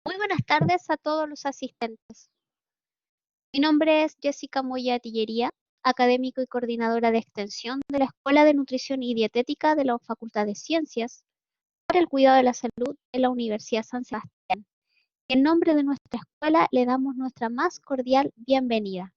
Muy buenas tardes a todos los asistentes. Mi nombre es Jessica Moya Tillería, académico y coordinadora de extensión de la Escuela de Nutrición y Dietética de la Facultad de Ciencias para el Cuidado de la Salud de la Universidad San Sebastián. En nombre de nuestra escuela le damos nuestra más cordial bienvenida.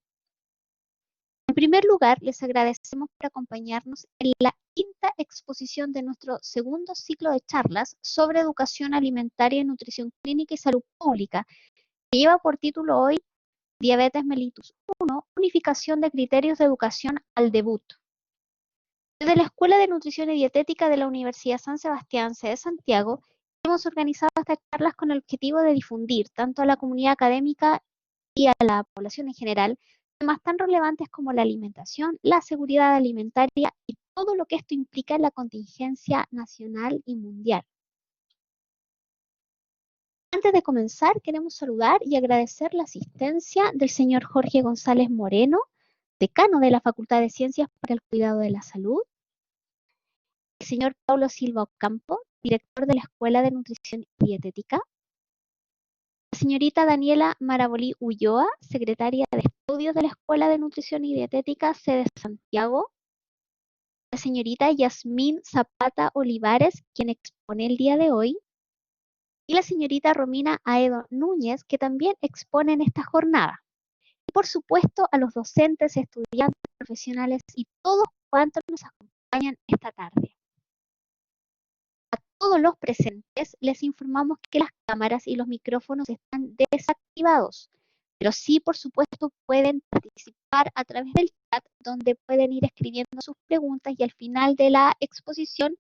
En primer lugar, les agradecemos por acompañarnos en la quinta exposición de nuestro segundo ciclo de charlas sobre educación alimentaria, nutrición clínica y salud pública, que lleva por título hoy Diabetes mellitus 1, unificación de criterios de educación al debut. Desde la Escuela de Nutrición y Dietética de la Universidad San Sebastián, sede Santiago, hemos organizado estas charlas con el objetivo de difundir tanto a la comunidad académica y a la población en general temas tan relevantes como la alimentación, la seguridad alimentaria y todo lo que esto implica en la contingencia nacional y mundial. Antes de comenzar, queremos saludar y agradecer la asistencia del señor Jorge González Moreno, decano de la Facultad de Ciencias para el Cuidado de la Salud, el señor Paulo Silva Ocampo, director de la Escuela de Nutrición y Dietética, la señorita Daniela Marabolí Ulloa, secretaria de Estudios de la Escuela de Nutrición y Dietética, sede Santiago, la señorita Yasmín Zapata Olivares, quien expone el día de hoy, y la señorita Romina Aedo Núñez, que también expone en esta jornada. Y por supuesto a los docentes, estudiantes, profesionales y todos cuantos nos acompañan esta tarde. A todos los presentes les informamos que las cámaras y los micrófonos están desactivados, pero sí, por supuesto, pueden participar a través del chat, donde pueden ir escribiendo sus preguntas y al final de la exposición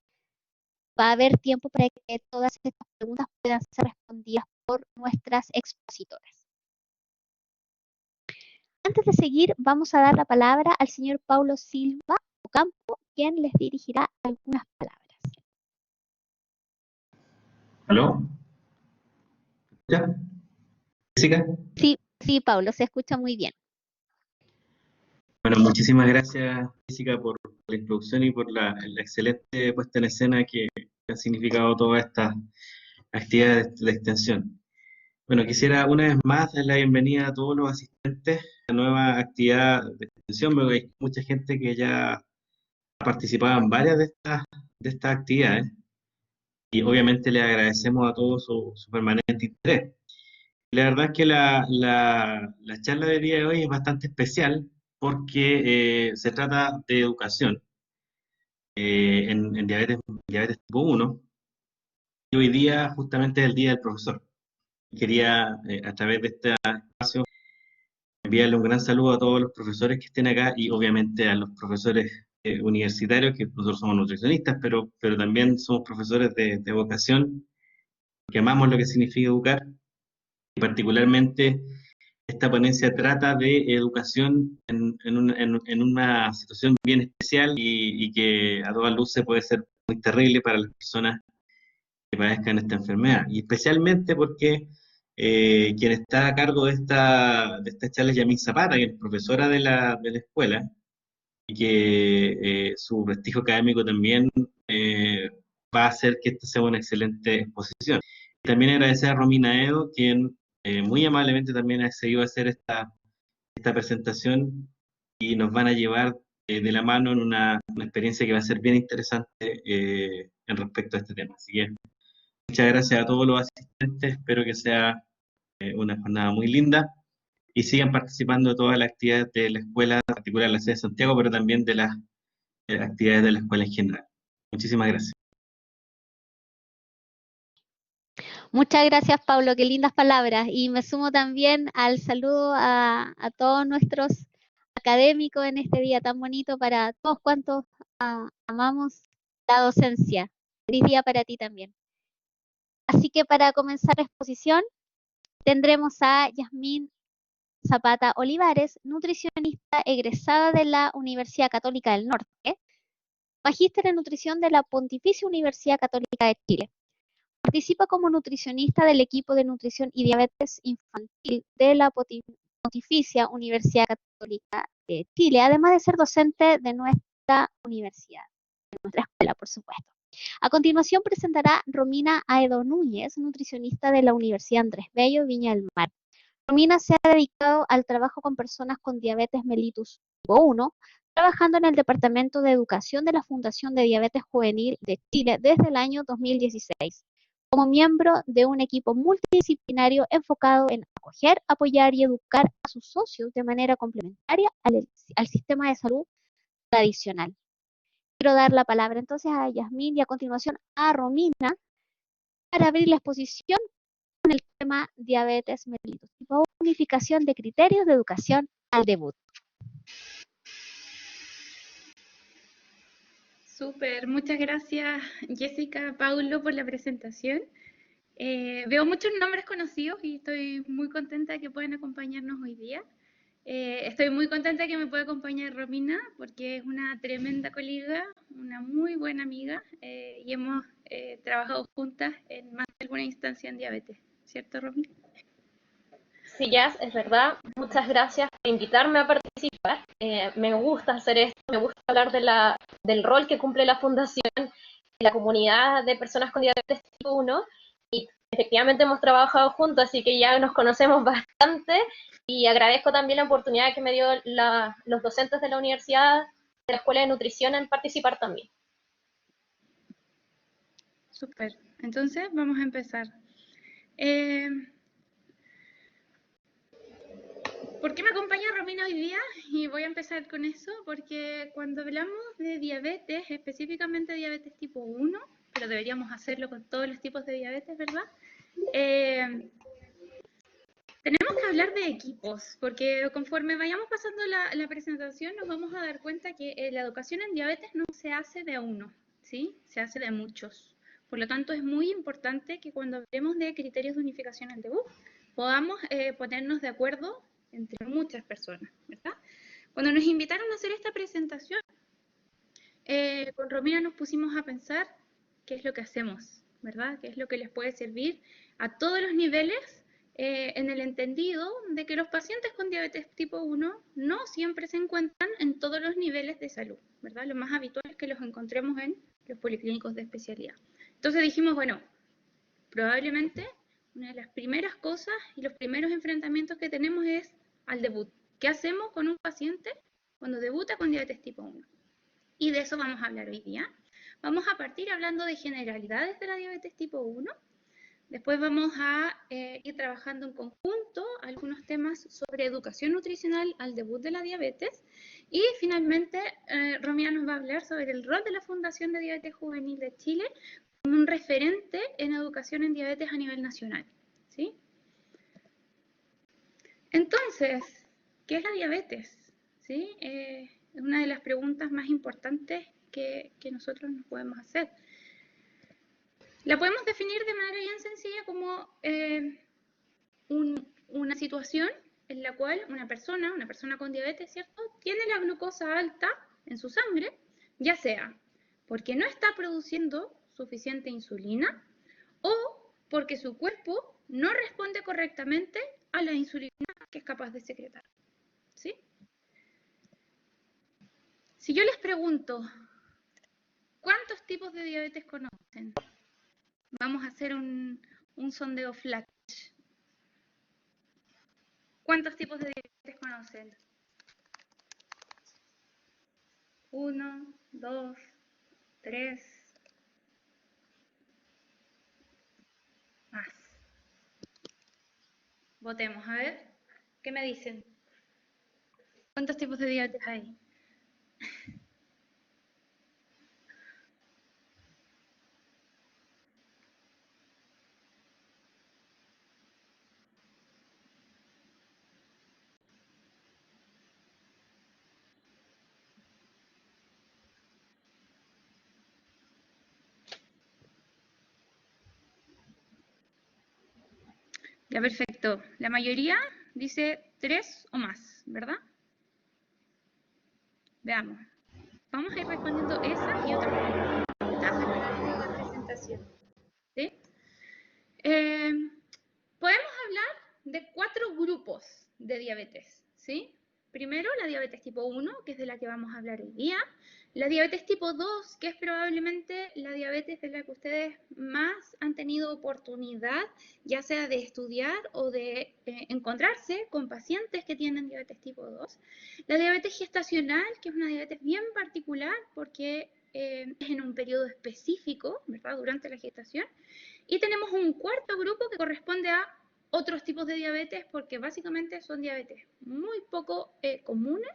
va a haber tiempo para que todas estas preguntas puedan ser respondidas por nuestras expositoras. Antes de seguir, vamos a dar la palabra al señor Paulo Silva Ocampo, quien les dirigirá algunas palabras. ¿Aló? ¿Ya? ¿Jessica? Sí, Paulo, se escucha muy bien. Bueno, muchísimas gracias, Jessica, por la introducción y por la excelente puesta en escena que ha significado todas estas actividades de extensión. Bueno, quisiera una vez más dar la bienvenida a todos los asistentes a la nueva actividad de extensión, porque hay mucha gente que ya ha participado en varias de estas actividades y obviamente le agradecemos a todos su permanente interés. La verdad es que la charla del día de hoy es bastante especial porque se trata de educación en diabetes tipo 1 y hoy día justamente es el Día del Profesor. Quería a través de este espacio enviarle un gran saludo a todos los profesores que estén acá y obviamente a los profesores universitarios, que nosotros somos nutricionistas, pero también somos profesores de vocación, que amamos lo que significa educar y particularmente esta ponencia trata de educación en una situación bien especial y que a todas luces puede ser muy terrible para las personas que padezcan esta enfermedad. Y especialmente porque quien está a cargo de esta charla es Yamil Zapata, que es profesora de la escuela, y que su prestigio académico también va a hacer que esta sea una excelente exposición. También agradecer a Romina Edo, quien muy amablemente también ha accedido a hacer esta presentación y nos van a llevar de la mano en una experiencia que va a ser bien interesante en respecto a este tema. Así que muchas gracias a todos los asistentes, espero que sea una jornada muy linda y sigan participando de todas las actividades de la escuela, en particular la sede de Santiago, pero también de las actividades de la escuela en general. Muchísimas gracias. Muchas gracias, Paulo, qué lindas palabras. Y me sumo también al saludo a todos nuestros académicos en este día tan bonito para todos cuantos amamos la docencia. Feliz día para ti también. Así que para comenzar la exposición tendremos a Yasmín Zapata Olivares, nutricionista egresada de la Universidad Católica del Norte, magíster en nutrición de la Pontificia Universidad Católica de Chile. Participa como nutricionista del equipo de nutrición y diabetes infantil de la Pontificia Universidad Católica de Chile, además de ser docente de nuestra universidad, de nuestra escuela, por supuesto. A continuación presentará Romina Aedo Núñez, nutricionista de la Universidad Andrés Bello, Viña del Mar. Romina se ha dedicado al trabajo con personas con diabetes mellitus tipo 1, trabajando en el Departamento de Educación de la Fundación de Diabetes Juvenil de Chile desde el año 2016, como miembro de un equipo multidisciplinario enfocado en acoger, apoyar y educar a sus socios de manera complementaria al sistema de salud tradicional. Quiero dar la palabra entonces a Yasmín y a continuación a Romina para abrir la exposición con el tema diabetes mellitus, tipo unificación de criterios de educación al debut. Súper, muchas gracias Jessica, Paulo por la presentación. Veo muchos nombres conocidos y estoy muy contenta de que puedan acompañarnos hoy día. Estoy muy contenta de que me pueda acompañar Romina porque es una tremenda colega, una muy buena amiga y hemos trabajado juntas en más de alguna instancia en diabetes, ¿cierto, Romina? Sí, Jazz, es verdad. Muchas gracias por invitarme a participar. Me gusta hacer esto, me gusta hablar del rol que cumple la Fundación en la comunidad de personas con diabetes tipo 1. Y efectivamente hemos trabajado juntos, así que ya nos conocemos bastante. Y agradezco también la oportunidad que me dio los docentes de la universidad, de la Escuela de Nutrición, en participar también. Súper. Entonces, vamos a empezar. ¿Por qué me acompaña Romina hoy día? Y voy a empezar con eso, porque cuando hablamos de diabetes, específicamente diabetes tipo 1, pero deberíamos hacerlo con todos los tipos de diabetes, ¿verdad? Tenemos que hablar de equipos, porque conforme vayamos pasando la presentación nos vamos a dar cuenta que la educación en diabetes no se hace de uno, ¿sí? Se hace de muchos. Por lo tanto, es muy importante que cuando hablemos de criterios de unificación al debut, podamos ponernos de acuerdo entre muchas personas, ¿verdad? Cuando nos invitaron a hacer esta presentación, con Romina nos pusimos a pensar qué es lo que hacemos, ¿verdad? ¿Qué es lo que les puede servir a todos los niveles en el entendido de que los pacientes con diabetes tipo 1 no siempre se encuentran en todos los niveles de salud, ¿verdad? Lo más habitual es que los encontremos en los policlínicos de especialidad. Entonces dijimos, bueno, probablemente una de las primeras cosas y los primeros enfrentamientos que tenemos es al debut. ¿Qué hacemos con un paciente cuando debuta con diabetes tipo 1? Y de eso vamos a hablar hoy día. Vamos a partir hablando de generalidades de la diabetes tipo 1. Después vamos a ir trabajando en conjunto algunos temas sobre educación nutricional al debut de la diabetes. Y finalmente, Romina nos va a hablar sobre el rol de la Fundación de Diabetes Juvenil de Chile como un referente en educación en diabetes a nivel nacional, ¿sí? Entonces, ¿qué es la diabetes? ¿Sí? Es una de las preguntas más importantes que nosotros nos podemos hacer. La podemos definir de manera bien sencilla como una situación en la cual una persona con diabetes, ¿cierto?, tiene la glucosa alta en su sangre, ya sea porque no está produciendo suficiente insulina o porque su cuerpo no responde correctamente a la insulina que es capaz de secretar, ¿sí? Si yo les pregunto, ¿cuántos tipos de diabetes conocen? Vamos a hacer un sondeo flash. ¿Cuántos tipos de diabetes conocen? 1, 2, 3, más. Votemos, a ver, ¿qué me dicen? ¿Cuántos tipos de diabetes hay? Ya, perfecto. La mayoría dice 3 o más, ¿verdad? Veamos. Vamos a ir respondiendo esa y otras preguntas a lo largo de la presentación. ¿Sí? Podemos hablar de 4 grupos de diabetes, ¿sí? Primero, la diabetes tipo 1, que es de la que vamos a hablar hoy día. La diabetes tipo 2, que es probablemente la diabetes de la que ustedes más han tenido oportunidad, ya sea de estudiar o de encontrarse con pacientes que tienen diabetes tipo 2. La diabetes gestacional, que es una diabetes bien particular porque es en un periodo específico, ¿verdad?, durante la gestación. Y tenemos un cuarto grupo que corresponde a otros tipos de diabetes, porque básicamente son diabetes muy poco comunes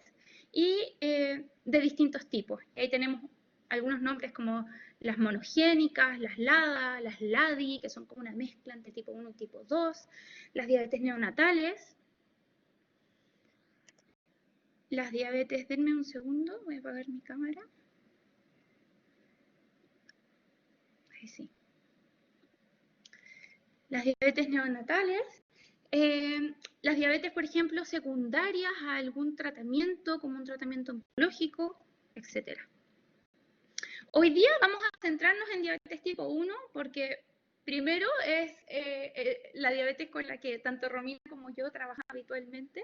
y de distintos tipos. Y ahí tenemos algunos nombres como las monogénicas, las LADA, las LADI, que son como una mezcla entre tipo 1 y tipo 2, las diabetes neonatales, las diabetes, denme un segundo, voy a apagar mi cámara. Ahí sí. Las diabetes neonatales, las diabetes, por ejemplo, secundarias a algún tratamiento, como un tratamiento oncológico, etc. Hoy día vamos a centrarnos en diabetes tipo 1 porque primero es la diabetes con la que tanto Romina como yo trabajamos habitualmente.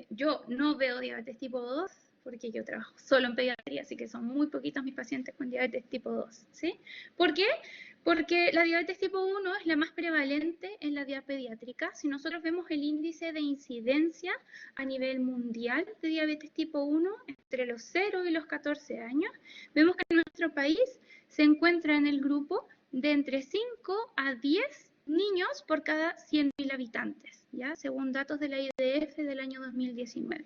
Yo no veo diabetes tipo 2 porque yo trabajo solo en pediatría, así que son muy poquitos mis pacientes con diabetes tipo 2, ¿sí? ¿Por qué? Porque la diabetes tipo 1 es la más prevalente en la vía pediátrica. Si nosotros vemos el índice de incidencia a nivel mundial de diabetes tipo 1 entre los 0 y los 14 años, vemos que en nuestro país se encuentra en el grupo de entre 5 a 10 niños por cada 100.000 habitantes, ¿ya? Según datos de la IDF del año 2019.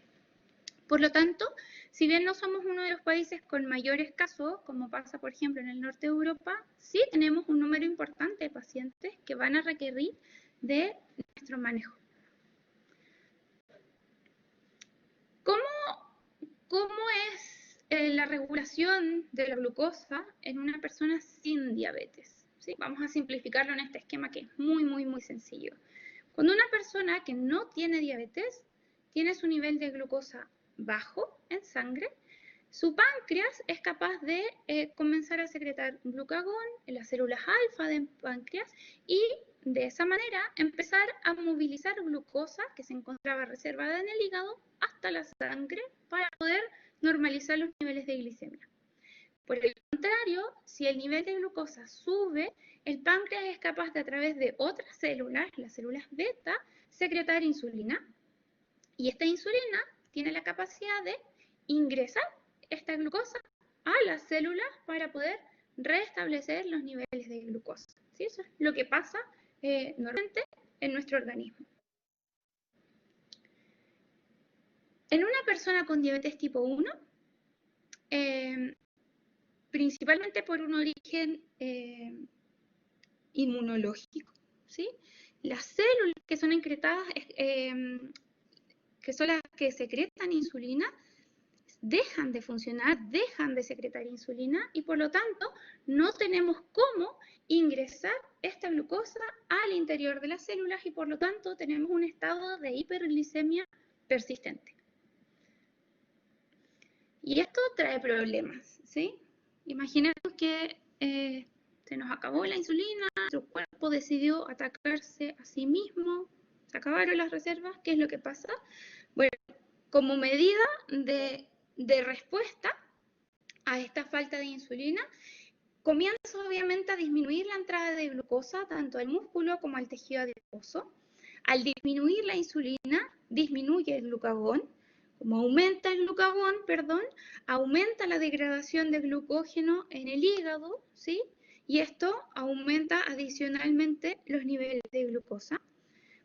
Por lo tanto, si bien no somos uno de los países con mayores casos, como pasa por ejemplo en el norte de Europa, sí tenemos un número importante de pacientes que van a requerir de nuestro manejo. ¿Cómo es la regulación de la glucosa en una persona sin diabetes? ¿Sí? Vamos a simplificarlo en este esquema que es muy, muy, muy sencillo. Cuando una persona que no tiene diabetes tiene su nivel de glucosa bajo en sangre, su páncreas es capaz de comenzar a secretar glucagón en las células alfa del páncreas y de esa manera empezar a movilizar glucosa que se encontraba reservada en el hígado hasta la sangre para poder normalizar los niveles de glicemia. Por el contrario, si el nivel de glucosa sube, el páncreas es capaz de, a través de otras células, las células beta, secretar insulina. Y esta insulina tiene la capacidad de ingresar esta glucosa a las células para poder restablecer los niveles de glucosa. ¿Sí? Eso es lo que pasa normalmente en nuestro organismo. En una persona con diabetes tipo 1, principalmente por un origen inmunológico, ¿sí? Las células que son excretadas, que son las que secretan insulina, dejan de funcionar, dejan de secretar insulina y por lo tanto no tenemos cómo ingresar esta glucosa al interior de las células y por lo tanto tenemos un estado de hiperglicemia persistente. Y esto trae problemas, ¿sí? Imaginemos que se nos acabó la insulina, nuestro cuerpo decidió atacarse a sí mismo, se acabaron las reservas, ¿qué es lo que pasa? Bueno, como medida de respuesta a esta falta de insulina, comienza obviamente a disminuir la entrada de glucosa tanto al músculo como al tejido adiposo. Al disminuir la insulina, disminuye el glucagón. Como aumenta el glucagón, aumenta la degradación de glucógeno en el hígado, ¿sí? Y esto aumenta adicionalmente los niveles de glucosa.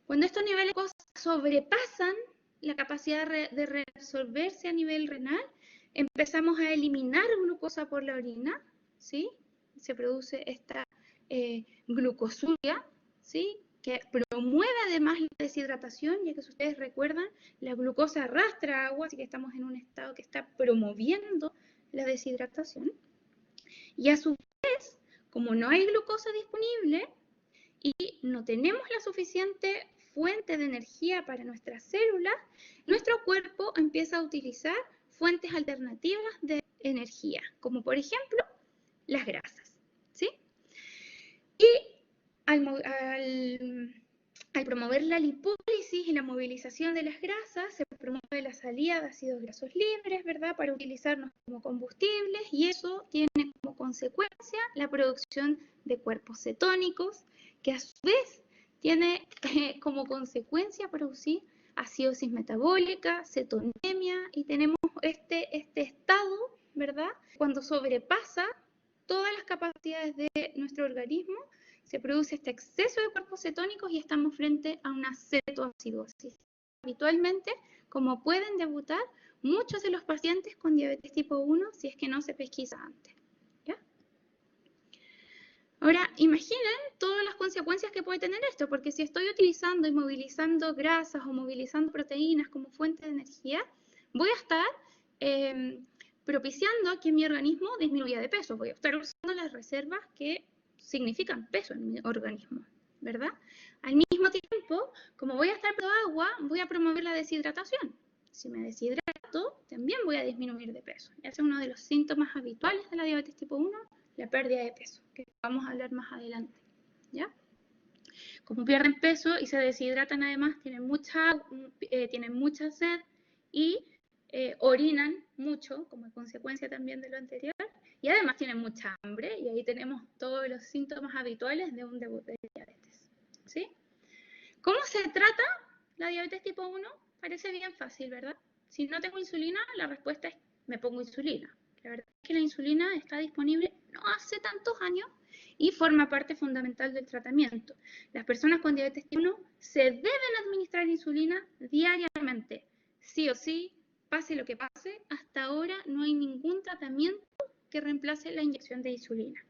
Cuando estos niveles de glucosa sobrepasan la capacidad de resolverse a nivel renal, empezamos a eliminar glucosa por la orina, ¿sí? Se produce esta glucosuria, ¿sí? Que promueve además la deshidratación, ya que si ustedes recuerdan, la glucosa arrastra agua, así que estamos en un estado que está promoviendo la deshidratación. Y a su vez, como no hay glucosa disponible y no tenemos la suficiente fuente de energía para nuestras células, nuestro cuerpo empieza a utilizar fuentes alternativas de energía, como por ejemplo las grasas, ¿sí? Y al Al promover la lipólisis y la movilización de las grasas, se promueve la salida de ácidos grasos libres, ¿verdad?, para utilizarnos como combustibles, y eso tiene como consecuencia la producción de cuerpos cetónicos, que a su vez tiene como consecuencia producir acidosis metabólica, cetonemia, y tenemos este estado, ¿verdad?, cuando sobrepasa todas las capacidades de nuestro organismo, se produce este exceso de cuerpos cetónicos y estamos frente a una cetoacidosis. Habitualmente, como pueden debutar muchos de los pacientes con diabetes tipo 1 si es que no se pesquisa antes. ¿Ya? Ahora, imaginen todas las consecuencias que puede tener esto, porque si estoy utilizando y movilizando grasas o movilizando proteínas como fuente de energía, voy a estar propiciando que mi organismo disminuya de peso. Voy a estar usando las reservas que significan peso en mi organismo, ¿verdad? Al mismo tiempo, como voy a estar tomando agua, voy a promover la deshidratación. Si me deshidrato, también voy a disminuir de peso. Ese es uno de los síntomas habituales de la diabetes tipo 1, la pérdida de peso, que vamos a hablar más adelante, ¿ya? Como pierden peso y se deshidratan, además tienen mucha sed y orinan mucho como consecuencia también de lo anterior, y además tienen mucha hambre, y ahí tenemos todos los síntomas habituales de un debut de diabetes, ¿sí? ¿Cómo se trata la diabetes tipo 1? Parece bien fácil, ¿verdad? Si no tengo insulina, la respuesta es me pongo insulina. La verdad es que la insulina está disponible no hace tantos años y forma parte fundamental del tratamiento. Las personas con diabetes tipo 1 se deben administrar insulina diariamente, sí o sí, pase lo que pase. Hasta ahora no hay ningún tratamiento que reemplace la inyección de insulina.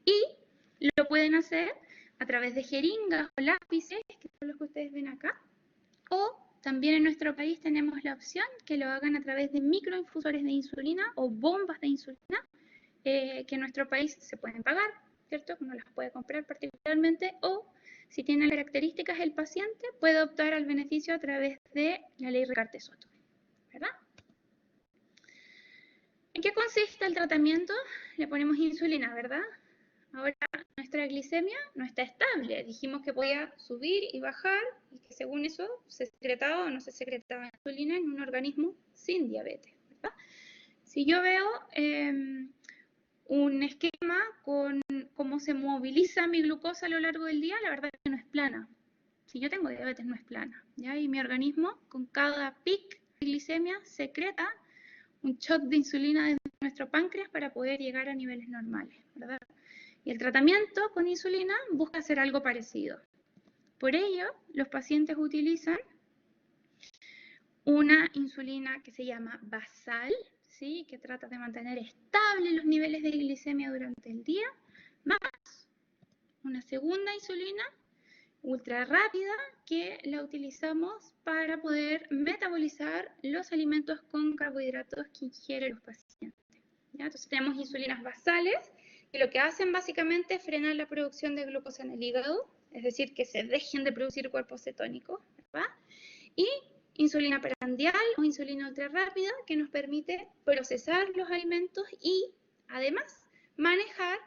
Y lo pueden hacer a través de jeringas o lápices, que son los que ustedes ven acá, o también en nuestro país tenemos la opción que lo hagan a través de microinfusores de insulina o bombas de insulina, que en nuestro país se pueden pagar, ¿cierto? Uno las puede comprar particularmente, o si tiene características el paciente, puede optar al beneficio a través de la ley Ricarte-Soto, ¿verdad? ¿En qué consiste el tratamiento? Le ponemos insulina, ¿verdad? Ahora, nuestra glicemia no está estable. Dijimos que podía subir y bajar, y que según eso se secretaba o no se secretaba insulina en un organismo sin diabetes, ¿verdad? Si yo veo un esquema con cómo se moviliza mi glucosa a lo largo del día, la verdad es que no es plana. Si yo tengo diabetes, no es plana, ¿ya? Y mi organismo, con cada pic de glicemia, secreta un shot de insulina desde nuestro páncreas para poder llegar a niveles normales, ¿verdad? Y el tratamiento con insulina busca hacer algo parecido. Por ello, los pacientes utilizan una insulina que se llama basal, ¿sí?, que trata de mantener estables los niveles de glicemia durante el día, más una segunda insulina ultra rápida que la utilizamos para poder metabolizar los alimentos con carbohidratos que ingieren los pacientes, ¿ya? Entonces tenemos insulinas basales, que lo que hacen básicamente es frenar la producción de glucosa en el hígado, es decir, que se dejen de producir cuerpos cetónicos, ¿verdad? Y insulina prandial o insulina ultra rápida, que nos permite procesar los alimentos y además manejar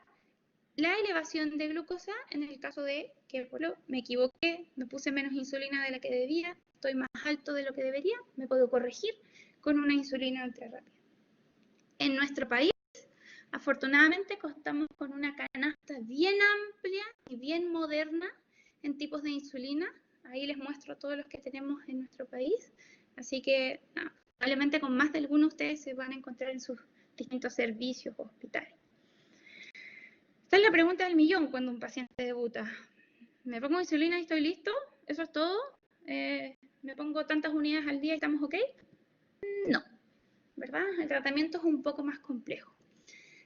la elevación de glucosa en el caso de que me equivoqué, me puse menos insulina de la que debía, estoy más alto de lo que debería, me puedo corregir con una insulina ultra rápida. En nuestro país, afortunadamente, contamos con una canasta bien amplia y bien moderna en tipos de insulina. Ahí les muestro todos los que tenemos en nuestro país. Así que probablemente con más de algunos de ustedes se van a encontrar en sus distintos servicios o hospitales. Esta es la pregunta del millón cuando un paciente debuta. ¿Me pongo insulina y estoy listo? ¿Eso es todo? ¿Me pongo tantas unidades al día y estamos ok? No, ¿verdad? El tratamiento es un poco más complejo.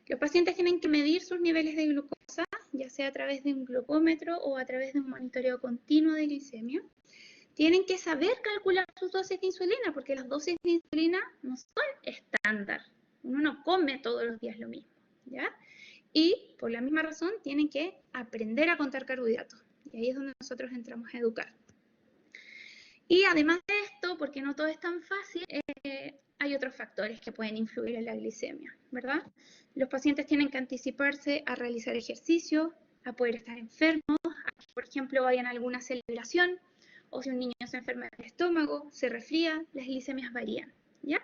Los pacientes tienen que medir sus niveles de glucosa, ya sea a través de un glucómetro o a través de un monitoreo continuo de glicemia. Tienen que saber calcular sus dosis de insulina, porque las dosis de insulina no son estándar. Uno no come todos los días lo mismo, ¿ya? Y por la misma razón tienen que aprender a contar carbohidratos. Y ahí es donde nosotros entramos a educar. Y además de esto, porque no todo es tan fácil, hay otros factores que pueden influir en la glicemia, ¿verdad? Los pacientes tienen que anticiparse a realizar ejercicio, a poder estar enfermos, a por ejemplo, vayan a alguna celebración, o si un niño se enferma del estómago, se resfría, las glicemias varían, ¿ya?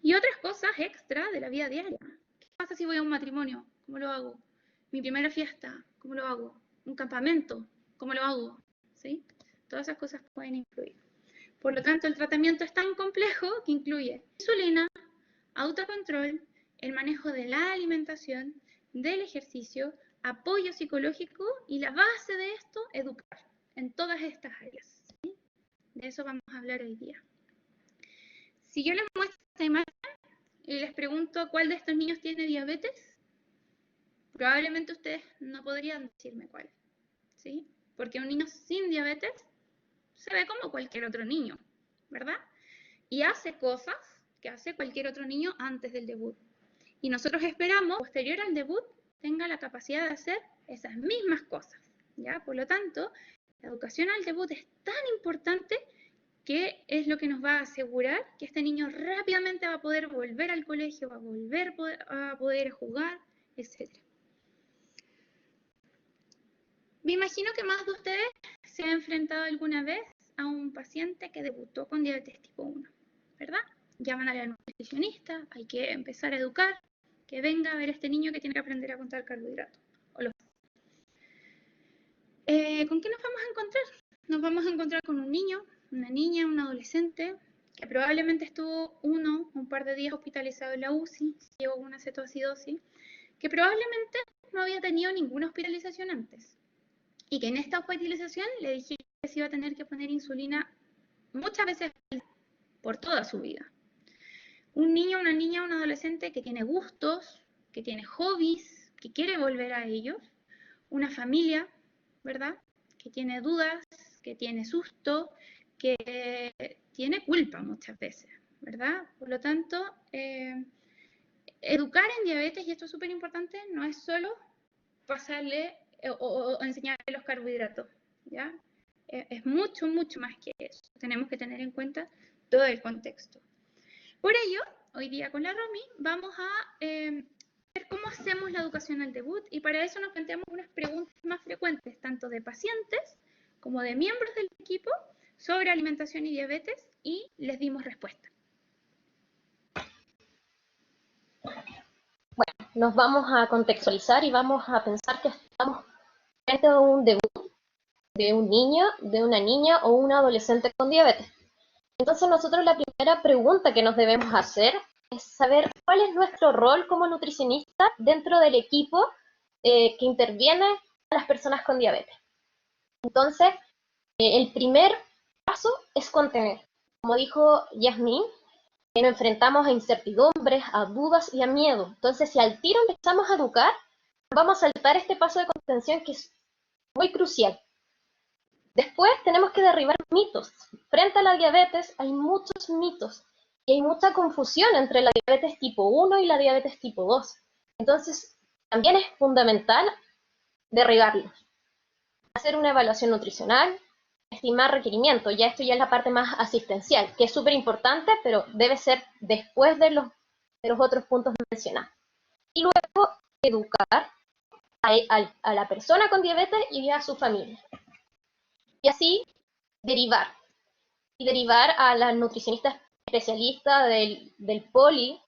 Y otras cosas extra de la vida diaria. ¿Qué pasa si voy a un matrimonio? ¿Cómo lo hago? Mi primera fiesta, ¿cómo lo hago? Un campamento, ¿cómo lo hago? ¿Sí? Todas esas cosas pueden influir. Por lo tanto, el tratamiento es tan complejo que incluye insulina, autocontrol, el manejo de la alimentación, del ejercicio, apoyo psicológico y la base de esto, educar en todas estas áreas. ¿Sí? De eso vamos a hablar hoy día. Si yo les muestro esta imagen y les pregunto cuál de estos niños tiene diabetes, probablemente ustedes no podrían decirme cuál, ¿sí? Porque un niño sin diabetes se ve como cualquier otro niño, ¿verdad? Y hace cosas que hace cualquier otro niño antes del debut. Y nosotros esperamos, posterior al debut, tenga la capacidad de hacer esas mismas cosas, ¿ya? Por lo tanto, la educación al debut es tan importante que es lo que nos va a asegurar que este niño rápidamente va a poder volver al colegio, va a volver a poder jugar, etc. Me imagino que más de ustedes se han enfrentado alguna vez a un paciente que debutó con diabetes tipo 1, ¿verdad? Llaman a la nutricionista, hay que empezar a educar, que venga a ver a este niño que tiene que aprender a contar carbohidratos. ¿Con qué nos vamos a encontrar? Nos vamos a encontrar con un niño, una niña, un adolescente, que probablemente estuvo un par de días hospitalizado en la UCI, llegó con una cetoacidosis, que probablemente no había tenido ninguna hospitalización antes. Y que en esta hospitalización le dije que se iba a tener que poner insulina muchas veces por toda su vida. Un niño, una niña, un adolescente que tiene gustos, que tiene hobbies, que quiere volver a ellos. Una familia, ¿verdad? Que tiene dudas, que tiene susto, que tiene culpa muchas veces, ¿verdad? Por lo tanto, educar en diabetes, y esto es súper importante, no es solo pasarle o enseñarle los carbohidratos, ¿ya? Es mucho, mucho más que eso. Tenemos que tener en cuenta todo el contexto. Por ello, hoy día con la Romy vamos a ver cómo hacemos la educación al debut, y para eso nos planteamos unas preguntas más frecuentes, tanto de pacientes como de miembros del equipo, sobre alimentación y diabetes, y les dimos respuesta. Bueno, nos vamos a contextualizar y vamos a pensar que estamos frente a un debut de un niño, de una niña o un adolescente con diabetes. Entonces nosotros la primera pregunta que nos debemos hacer es saber cuál es nuestro rol como nutricionista dentro del equipo que interviene a las personas con diabetes. Entonces, el primer paso es contener. Como dijo Yasmín, nos enfrentamos a incertidumbres, a dudas y a miedo. Entonces, si al tiro empezamos a educar, vamos a saltar este paso de contención que es muy crucial. Después tenemos que derribar mitos. Frente a la diabetes hay muchos mitos y hay mucha confusión entre la diabetes tipo 1 y la diabetes tipo 2. Entonces, también es fundamental derribarlos. Hacer una evaluación nutricional, estimar requerimientos, ya esto ya es la parte más asistencial, que es súper importante, pero debe ser después de los otros puntos mencionados. Y luego, educar a la persona con diabetes y a su familia. Y así derivar. Y derivar a la nutricionista especialista del poli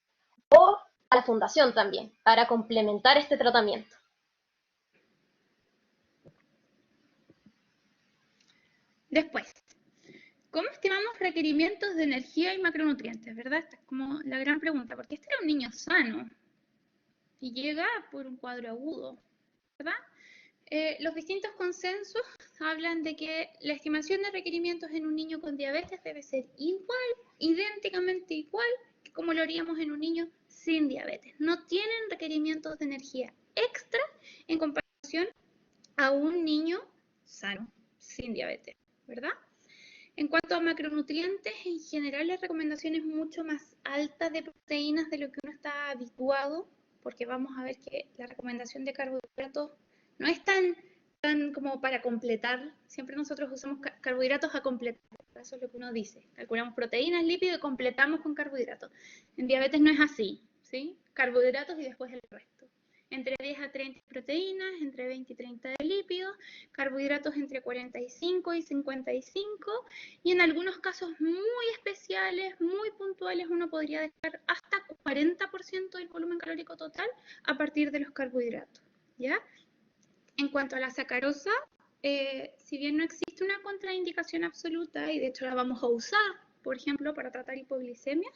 o a la fundación también, para complementar este tratamiento. Después, ¿cómo estimamos requerimientos de energía y macronutrientes? ¿Verdad? Esta es como la gran pregunta, porque este era un niño sano y llega por un cuadro agudo, ¿verdad? Los distintos consensos hablan de que la estimación de requerimientos en un niño con diabetes debe ser igual, idénticamente igual, que como lo haríamos en un niño sin diabetes. No tienen requerimientos de energía extra en comparación a un niño sano, sin diabetes, ¿verdad? En cuanto a macronutrientes, en general la recomendación es mucho más alta de proteínas de lo que uno está habituado, porque vamos a ver que la recomendación de carbohidratos no es tan como para completar. Siempre nosotros usamos carbohidratos a completar, eso es lo que uno dice. Calculamos proteínas, lípidos y completamos con carbohidratos. En diabetes no es así, ¿sí? Carbohidratos y después el resto. entre 10 a 30 proteínas, entre 20 y 30 de lípidos, carbohidratos entre 45 y 55, y en algunos casos muy especiales, muy puntuales, uno podría dejar hasta 40% del volumen calórico total a partir de los carbohidratos, ¿ya? En cuanto a la sacarosa, si bien no existe una contraindicación absoluta, y de hecho la vamos a usar, por ejemplo, para tratar hipoglicemia,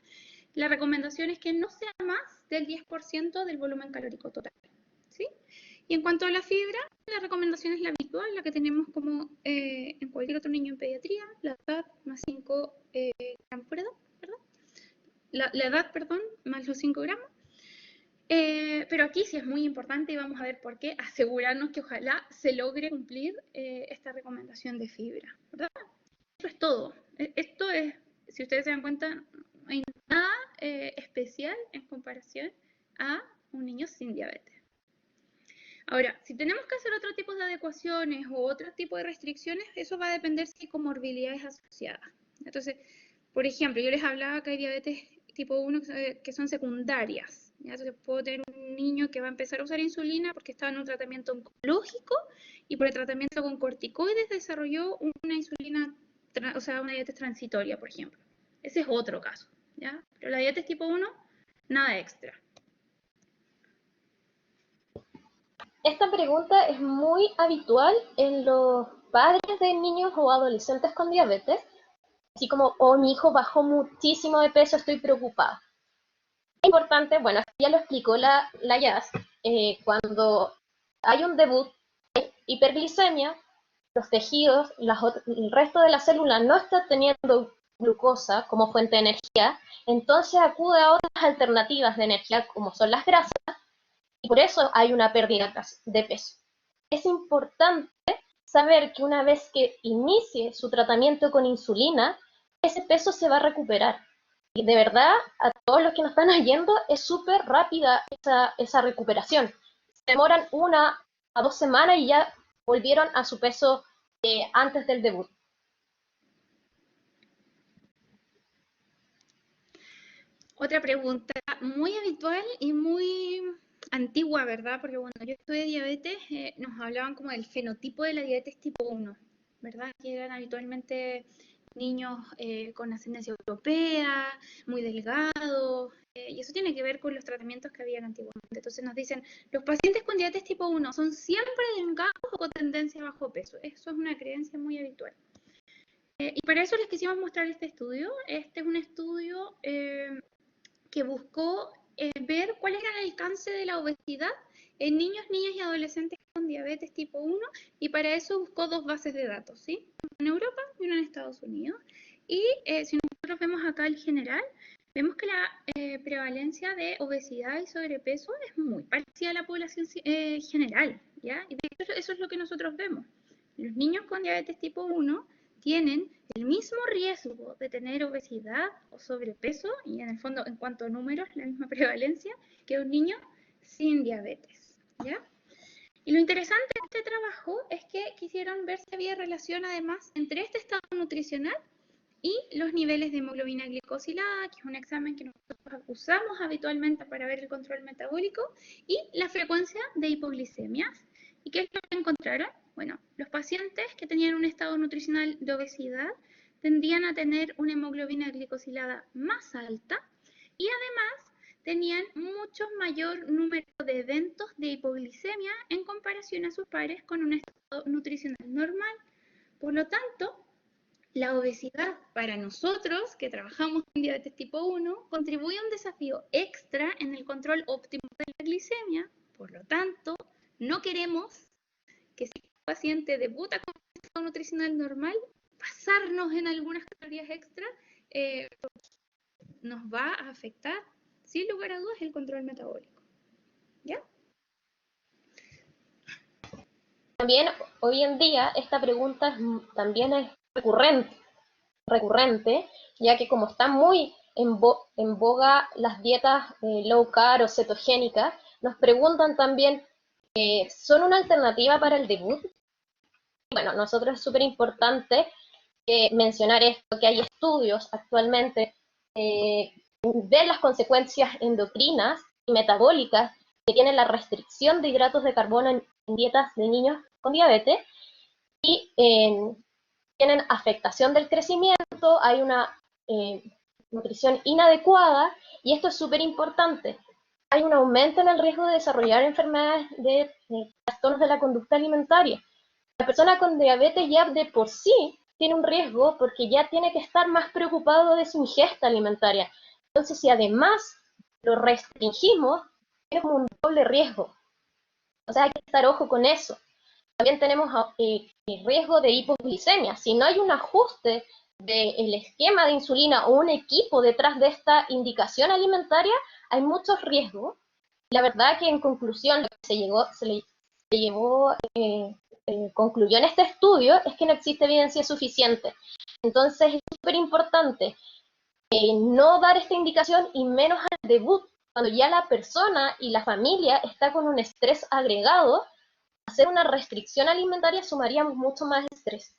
la recomendación es que no sea más del 10% del volumen calórico total, ¿sí? Y en cuanto a la fibra, la recomendación es la habitual, la que tenemos como en cualquier otro niño en pediatría, la edad más 5 gramos por edad, ¿verdad? La edad, perdón, más los 5 gramos. Pero aquí sí es muy importante, y vamos a ver por qué, asegurarnos que ojalá se logre cumplir esta recomendación de fibra, ¿verdad? Eso es todo. Esto es, si ustedes se dan cuenta, no hay nada especial en comparación a un niño sin diabetes. Ahora, si tenemos que hacer otro tipo de adecuaciones o otro tipo de restricciones, eso va a depender si hay comorbilidades asociadas. Entonces, por ejemplo, yo les hablaba que hay diabetes tipo 1 que son secundarias. ¿Ya? Entonces, puedo tener un niño que va a empezar a usar insulina porque estaba en un tratamiento oncológico y por el tratamiento con corticoides desarrolló una insulina, o sea, una diabetes transitoria, por ejemplo. Ese es otro caso. ¿Ya? Pero la diabetes tipo 1, nada extra. Esta pregunta es muy habitual en los padres de niños o adolescentes con diabetes, así como, oh, mi hijo bajó muchísimo de peso, estoy preocupada. Es importante, bueno, ya lo explicó la Yas, cuando hay un debut, hay hiperglicemia, los tejidos, el resto de la célula no está teniendo glucosa como fuente de energía, entonces acude a otras alternativas de energía como son las grasas, y por eso hay una pérdida de peso. Es importante saber que una vez que inicie su tratamiento con insulina, ese peso se va a recuperar. Y de verdad, a todos los que nos están oyendo, es súper rápida esa recuperación. Se demoran 1 a 2 semanas y ya volvieron a su peso antes del debut. Otra pregunta muy habitual y muy antigua, ¿verdad? Porque cuando yo estudié diabetes nos hablaban como del fenotipo de la diabetes tipo 1, ¿verdad? Que eran habitualmente niños con ascendencia europea, muy delgados, y eso tiene que ver con los tratamientos que habían antiguamente. Entonces nos dicen, los pacientes con diabetes tipo 1 son siempre delgados o con tendencia a bajo peso. Eso es una creencia muy habitual. Y para eso les quisimos mostrar este estudio. Este es un estudio que buscó ver cuál era el alcance de la obesidad en niños, niñas y adolescentes con diabetes tipo 1, y para eso buscó 2 bases de datos, ¿sí? Una en Europa y una en Estados Unidos. Y si nosotros vemos acá el general, vemos que la prevalencia de obesidad y sobrepeso es muy parecida a la población general, ¿ya? Y de hecho eso es lo que nosotros vemos. Los niños con diabetes tipo 1 tienen el mismo riesgo de tener obesidad o sobrepeso, y en el fondo, en cuanto a números, la misma prevalencia que un niño sin diabetes, ¿ya? Y lo interesante de este trabajo es que quisieron ver si había relación además entre este estado nutricional y los niveles de hemoglobina glicosilada, que es un examen que nosotros usamos habitualmente para ver el control metabólico, y la frecuencia de hipoglicemias. ¿Y qué es lo que encontraron? Bueno, los pacientes que tenían un estado nutricional de obesidad tendían a tener una hemoglobina glicosilada más alta y además tenían mucho mayor número de eventos de hipoglicemia en comparación a sus pares con un estado nutricional normal. Por lo tanto, la obesidad para nosotros que trabajamos en diabetes tipo 1 contribuye a un desafío extra en el control óptimo de la glicemia. Por lo tanto, no queremos que si un paciente debuta con un estado nutricional normal, pasarnos en algunas calorías extra nos va a afectar, sin lugar a dudas, el control metabólico. ¿Ya? También hoy en día esta pregunta también es recurrente, ya que como están muy en boga las dietas low carb o cetogénicas, nos preguntan también, ¿son una alternativa para el debut? Bueno, nosotros es súper importante mencionar esto, que hay estudios actualmente ver las consecuencias endocrinas y metabólicas que tienen la restricción de hidratos de carbono en dietas de niños con diabetes y tienen afectación del crecimiento, hay una nutrición inadecuada y esto es súper importante. Hay un aumento en el riesgo de desarrollar enfermedades de trastornos de la conducta alimentaria. La persona con diabetes ya de por sí tiene un riesgo porque ya tiene que estar más preocupado de su ingesta alimentaria. Entonces, si además lo restringimos, tiene como un doble riesgo. O sea, hay que estar ojo con eso. También tenemos riesgo de hipoglicemia. Si no hay un ajuste del esquema de insulina o un equipo detrás de esta indicación alimentaria, hay muchos riesgos. La verdad que en conclusión, lo que concluyó en este estudio es que no existe evidencia suficiente. Entonces es súper importante no dar esta indicación y menos al debut, cuando ya la persona y la familia está con un estrés agregado. Hacer una restricción alimentaria sumaría mucho más estrés.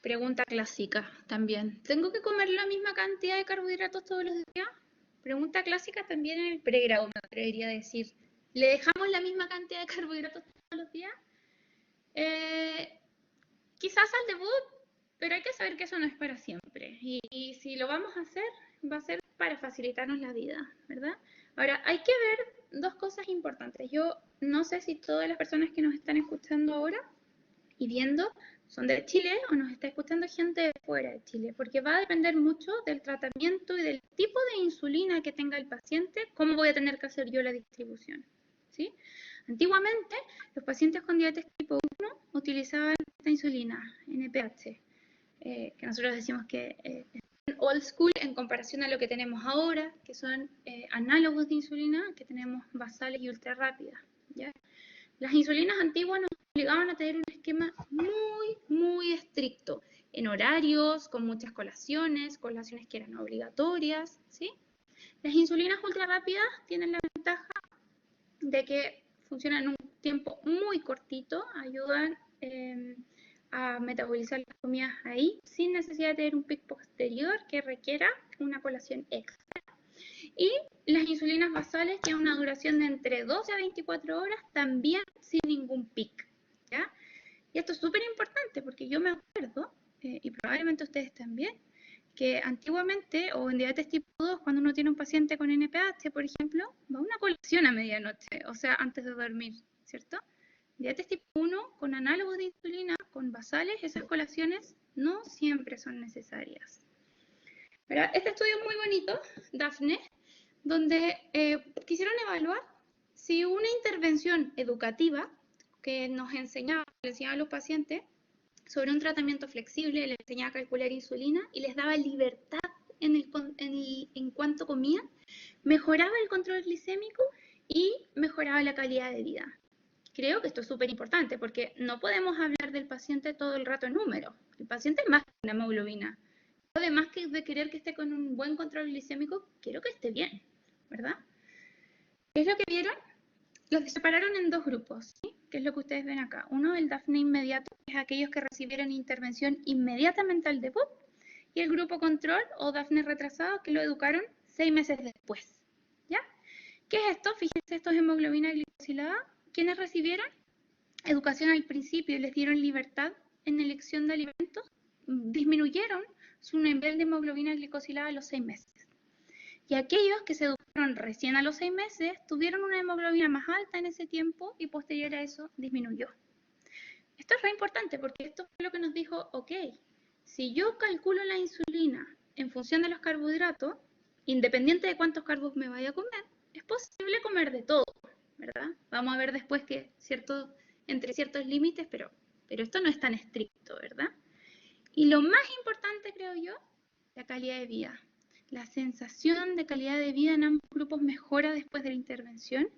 Pregunta clásica también. ¿Tengo que comer la misma cantidad de carbohidratos todos los días? Pregunta clásica también en el pregrado, me atrevería a decir. ¿Le dejamos la misma cantidad de carbohidratos todos los días? Quizás al debut, pero hay que saber que eso no es para siempre. Y si lo vamos a hacer, va a ser para facilitarnos la vida, ¿verdad? Ahora, hay que ver dos cosas importantes. Yo no sé si todas las personas que nos están escuchando ahora y viendo son de Chile o nos está escuchando gente de fuera de Chile, porque va a depender mucho del tratamiento y del tipo de insulina que tenga el paciente, cómo voy a tener que hacer yo la distribución, ¿sí? Antiguamente, los pacientes con diabetes tipo 1 utilizaban esta insulina, NPH, que nosotros decimos que es old school en comparación a lo que tenemos ahora, que son análogos de insulina, que tenemos basales y ultra rápidas, ¿ya? Las insulinas antiguas nos obligaban a tener un esquema muy estricto, en horarios, con muchas colaciones que eran obligatorias, ¿sí? Las insulinas ultra rápidas tienen la ventaja de que funcionan en un tiempo muy cortito, ayudan a metabolizar las comidas ahí, sin necesidad de tener un pic posterior que requiera una colación extra. Y las insulinas basales tienen una duración de entre 12 a 24 horas, también sin ningún pic, ¿ya? Y esto es súper importante porque yo me acuerdo, y probablemente ustedes también, que antiguamente, o en diabetes tipo 2, cuando uno tiene un paciente con NPH, por ejemplo, va a una colación a medianoche, o sea, antes de dormir, ¿cierto? Diabetes tipo 1, con análogos de insulina, con basales, esas colaciones no siempre son necesarias. ¿Verdad? Este estudio es muy bonito, Daphne, donde quisieron evaluar si una intervención educativa que nos enseñaba a los pacientes sobre un tratamiento flexible, les enseñaba a calcular insulina y les daba libertad en cuanto comían, mejoraba el control glicémico y mejoraba la calidad de vida. Creo que esto es súper importante porque no podemos hablar del paciente todo el rato en números. El paciente es más que una hemoglobina. Además de querer que esté con un buen control glicémico, quiero que esté bien, ¿verdad? ¿Qué es lo que vieron? Los separaron en dos grupos, ¿sí? Que es lo que ustedes ven acá. Uno, el Daphne inmediato, que es aquellos que recibieron intervención inmediatamente al debut, y el grupo control o Daphne retrasado, que lo educaron 6 meses después, ¿ya? ¿Qué es esto? Fíjense, esto es hemoglobina glicosilada. ¿Quiénes recibieron educación al principio y les dieron libertad en elección de alimentos? Disminuyeron su nivel de hemoglobina glicosilada a los 6 meses. Y aquellos que se educaron recién a los 6 meses tuvieron una hemoglobina más alta en ese tiempo y posterior a eso disminuyó. Esto es re importante porque esto fue lo que nos dijo, ok, si yo calculo la insulina en función de los carbohidratos, independiente de cuántos carbos me vaya a comer, es posible comer de todo, ¿verdad? Vamos a ver después que entre ciertos límites, pero esto no es tan estricto, ¿verdad? Y lo más importante, creo yo, la calidad de vida. La sensación de calidad de vida en ambos grupos mejora después de la intervención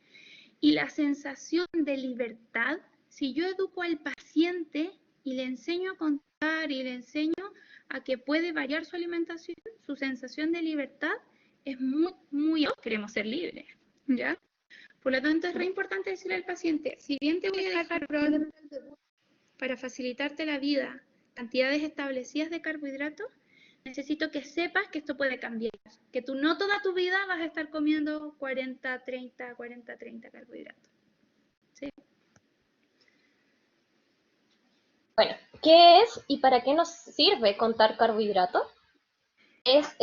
y la sensación de libertad. Si yo educo al paciente y le enseño a contar y le enseño a que puede variar su alimentación, su sensación de libertad es muy alta. Queremos ser libres, ¿ya? Por lo tanto, es re importante decirle al paciente, si bien te voy a dejar probablemente el debut para facilitarte la vida, cantidades establecidas de carbohidratos, Necesito que sepas que esto puede cambiar, que tú no toda tu vida vas a estar comiendo 40, 30, 40, 30 carbohidratos. ¿Sí? Bueno, ¿qué es y para qué nos sirve contar carbohidratos? Es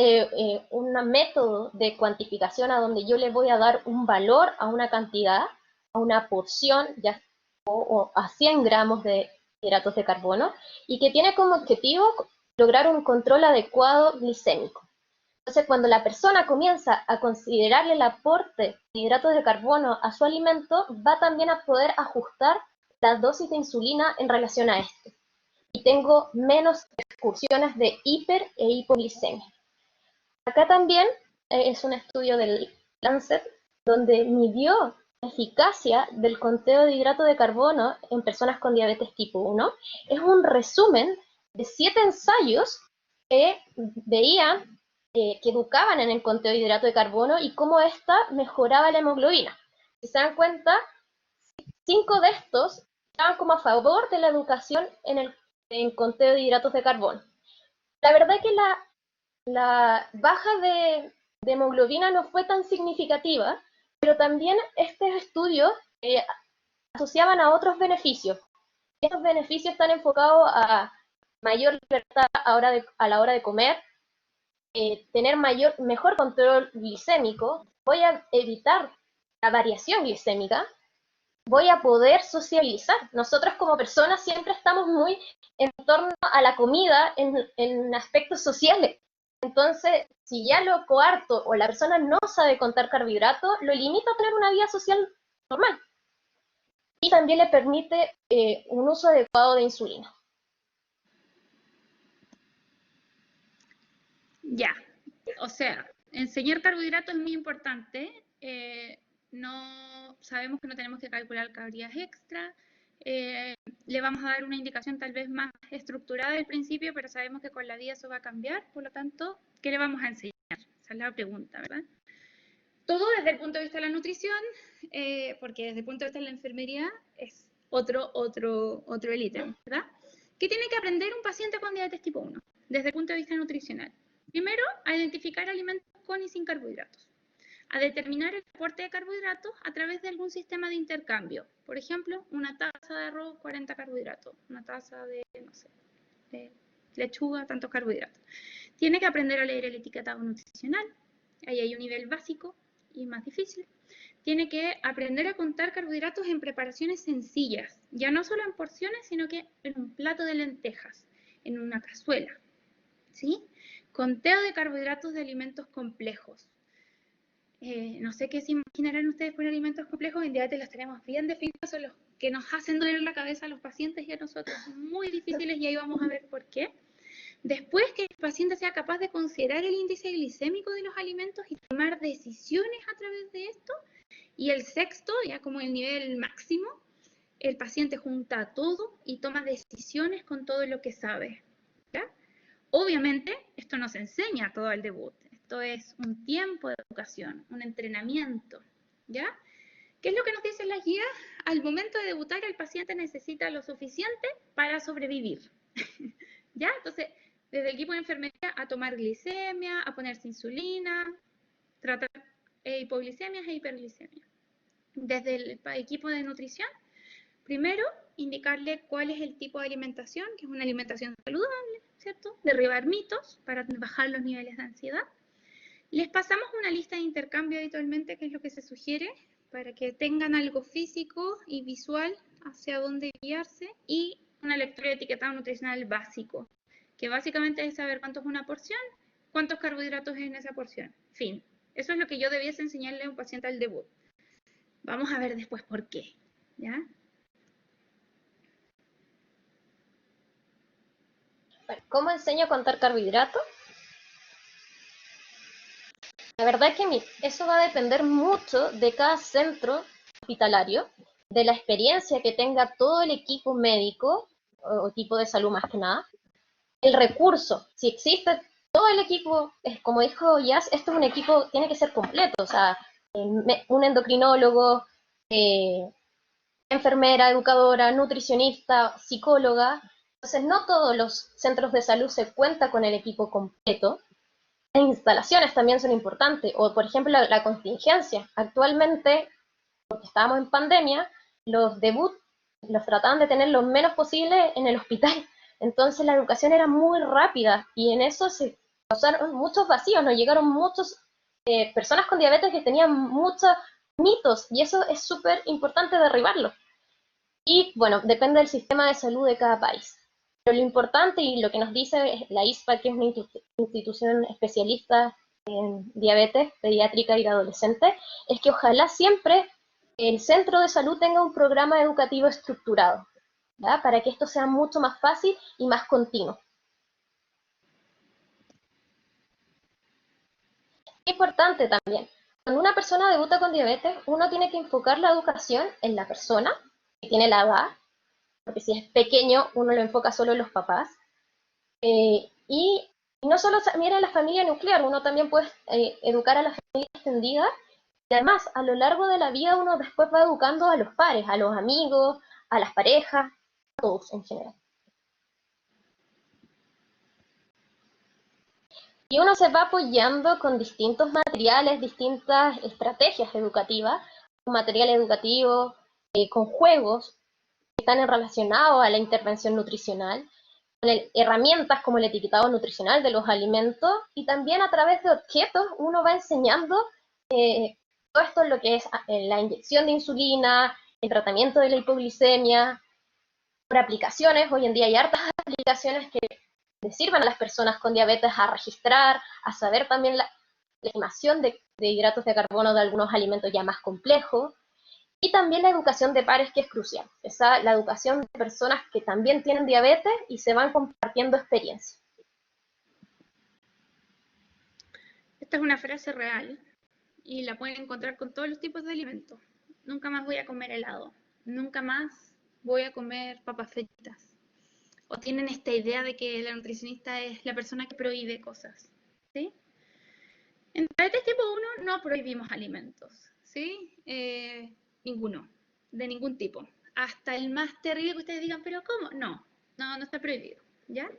un método de cuantificación a donde yo le voy a dar un valor a una cantidad, a una porción, ya, o a 100 gramos de hidratos de carbono, y que tiene como objetivo lograr un control adecuado glicémico. Entonces, cuando la persona comienza a considerarle el aporte de hidratos de carbono a su alimento, va también a poder ajustar la dosis de insulina en relación a esto. Y tengo menos excursiones de hiper e hipoglicemia. Acá también es un estudio del Lancet donde midió la eficacia del conteo de hidrato de carbono en personas con diabetes tipo 1. Es un resumen de 7 ensayos que veían, que educaban en el conteo de hidrato de carbono y cómo ésta mejoraba la hemoglobina. Si se dan cuenta, 5 de estos estaban como a favor de la educación en conteo de hidratos de carbono. La verdad es que la baja de hemoglobina no fue tan significativa, pero también estos estudios asociaban a otros beneficios. Estos beneficios están enfocados a mayor libertad a la hora de comer, tener mejor control glicémico, voy a evitar la variación glicémica, voy a poder socializar. Nosotros como personas siempre estamos muy en torno a la comida en aspectos sociales. Entonces, si ya lo coarto o la persona no sabe contar carbohidratos, lo limita a tener una vida social normal. Y también le permite un uso adecuado de insulina. Ya, o sea, enseñar carbohidratos es muy importante. No sabemos que no tenemos que calcular calorías extra. Le vamos a dar una indicación tal vez más estructurada al principio, pero sabemos que con la vida eso va a cambiar. Por lo tanto, ¿qué le vamos a enseñar? Esa es la pregunta, ¿verdad? Todo desde el punto de vista de la nutrición, porque desde el punto de vista de la enfermería es otro el ítem, ¿verdad? ¿Qué tiene que aprender un paciente con diabetes tipo 1? Desde el punto de vista nutricional. Primero, a identificar alimentos con y sin carbohidratos. A determinar el aporte de carbohidratos a través de algún sistema de intercambio. Por ejemplo, una taza de arroz, 40 carbohidratos. Una taza de, no sé, de lechuga, tantos carbohidratos. Tiene que aprender a leer el etiquetado nutricional. Ahí hay un nivel básico y más difícil. Tiene que aprender a contar carbohidratos en preparaciones sencillas, ya no solo en porciones, sino que en un plato de lentejas, en una cazuela, ¿sí? Conteo de carbohidratos de alimentos complejos. No sé qué se imaginarán ustedes por alimentos complejos, en diabetes los tenemos bien definidos, son los que nos hacen doler la cabeza a los pacientes y a nosotros, muy difíciles, y ahí vamos a ver por qué. Después que el paciente sea capaz de considerar el índice glicémico de los alimentos y tomar decisiones a través de esto. Y el sexto, ya como el nivel máximo, el paciente junta todo y toma decisiones con todo lo que sabe, ¿ya? Obviamente, esto no se enseña todo al debut. Esto es un tiempo de educación, un entrenamiento, ¿ya? ¿Qué es lo que nos dicen las guías? Al momento de debutar, el paciente necesita lo suficiente para sobrevivir, ¿ya? Entonces, desde el equipo de enfermería a tomar glicemia, a ponerse insulina, tratar hipoglicemias e hiperglicemias. Desde el equipo de nutrición, primero, indicarle cuál es el tipo de alimentación, que es una alimentación saludable, ¿cierto? Derribar mitos para bajar los niveles de ansiedad. Les pasamos una lista de intercambio habitualmente, que es lo que se sugiere, para que tengan algo físico y visual hacia dónde guiarse, y una lectura de etiquetado nutricional básico, que básicamente es saber cuánto es una porción, cuántos carbohidratos es en esa porción. Fin. Eso es lo que yo debiese enseñarle a un paciente al debut. Vamos a ver después por qué, ¿ya? ¿Cómo enseño a contar carbohidratos? La verdad es que eso va a depender mucho de cada centro hospitalario, de la experiencia que tenga todo el equipo médico o equipo de salud más que nada, el recurso, si existe todo el equipo, como dijo Jazz, esto es un equipo, tiene que ser completo, o sea, un endocrinólogo, enfermera, educadora, nutricionista, psicóloga, Entonces, no todos los centros de salud se cuentan con el equipo completo. Las instalaciones también son importantes, o por ejemplo la contingencia. Actualmente, porque estábamos en pandemia, los debut los trataban de tener lo menos posible en el hospital. Entonces la educación era muy rápida y en eso se causaron muchos vacíos, nos llegaron muchas personas con diabetes que tenían muchos mitos y eso es súper importante derribarlo. Y bueno, depende del sistema de salud de cada país. Pero lo importante y lo que nos dice la ISPA, que es una institución especialista en diabetes pediátrica y adolescente, es que ojalá siempre el centro de salud tenga un programa educativo estructurado, ¿ya? Para que esto sea mucho más fácil y más continuo. Importante también, cuando una persona debuta con diabetes, uno tiene que enfocar la educación en la persona que tiene la edad, porque si es pequeño uno lo enfoca solo en los papás, y no solo mira a la familia nuclear, uno también puede educar a la familia extendida, y además a lo largo de la vida uno después va educando a los pares, a los amigos, a las parejas, a todos en general. Y uno se va apoyando con distintos materiales, distintas estrategias educativas, con material educativo, con juegos que están relacionados a la intervención nutricional, con herramientas como el etiquetado nutricional de los alimentos y también a través de objetos uno va enseñando todo esto es lo que es la inyección de insulina, el tratamiento de la hipoglicemia, por aplicaciones. Hoy en día hay hartas aplicaciones que le sirven a las personas con diabetes a registrar, a saber también la estimación de hidratos de carbono de algunos alimentos ya más complejos. Y también la educación de pares, que es crucial. La educación de personas que también tienen diabetes y se van compartiendo experiencias. Esta es una frase real y la pueden encontrar con todos los tipos de alimentos. Nunca más voy a comer helado. Nunca más voy a comer papas fritas. O tienen esta idea de que la nutricionista es la persona que prohíbe cosas. ¿Sí? En diabetes tipo 1 no prohibimos alimentos. ¿Sí? Ninguno. De ningún tipo. Hasta el más terrible que ustedes digan, ¿pero cómo? No, no está prohibido. ¿Ya?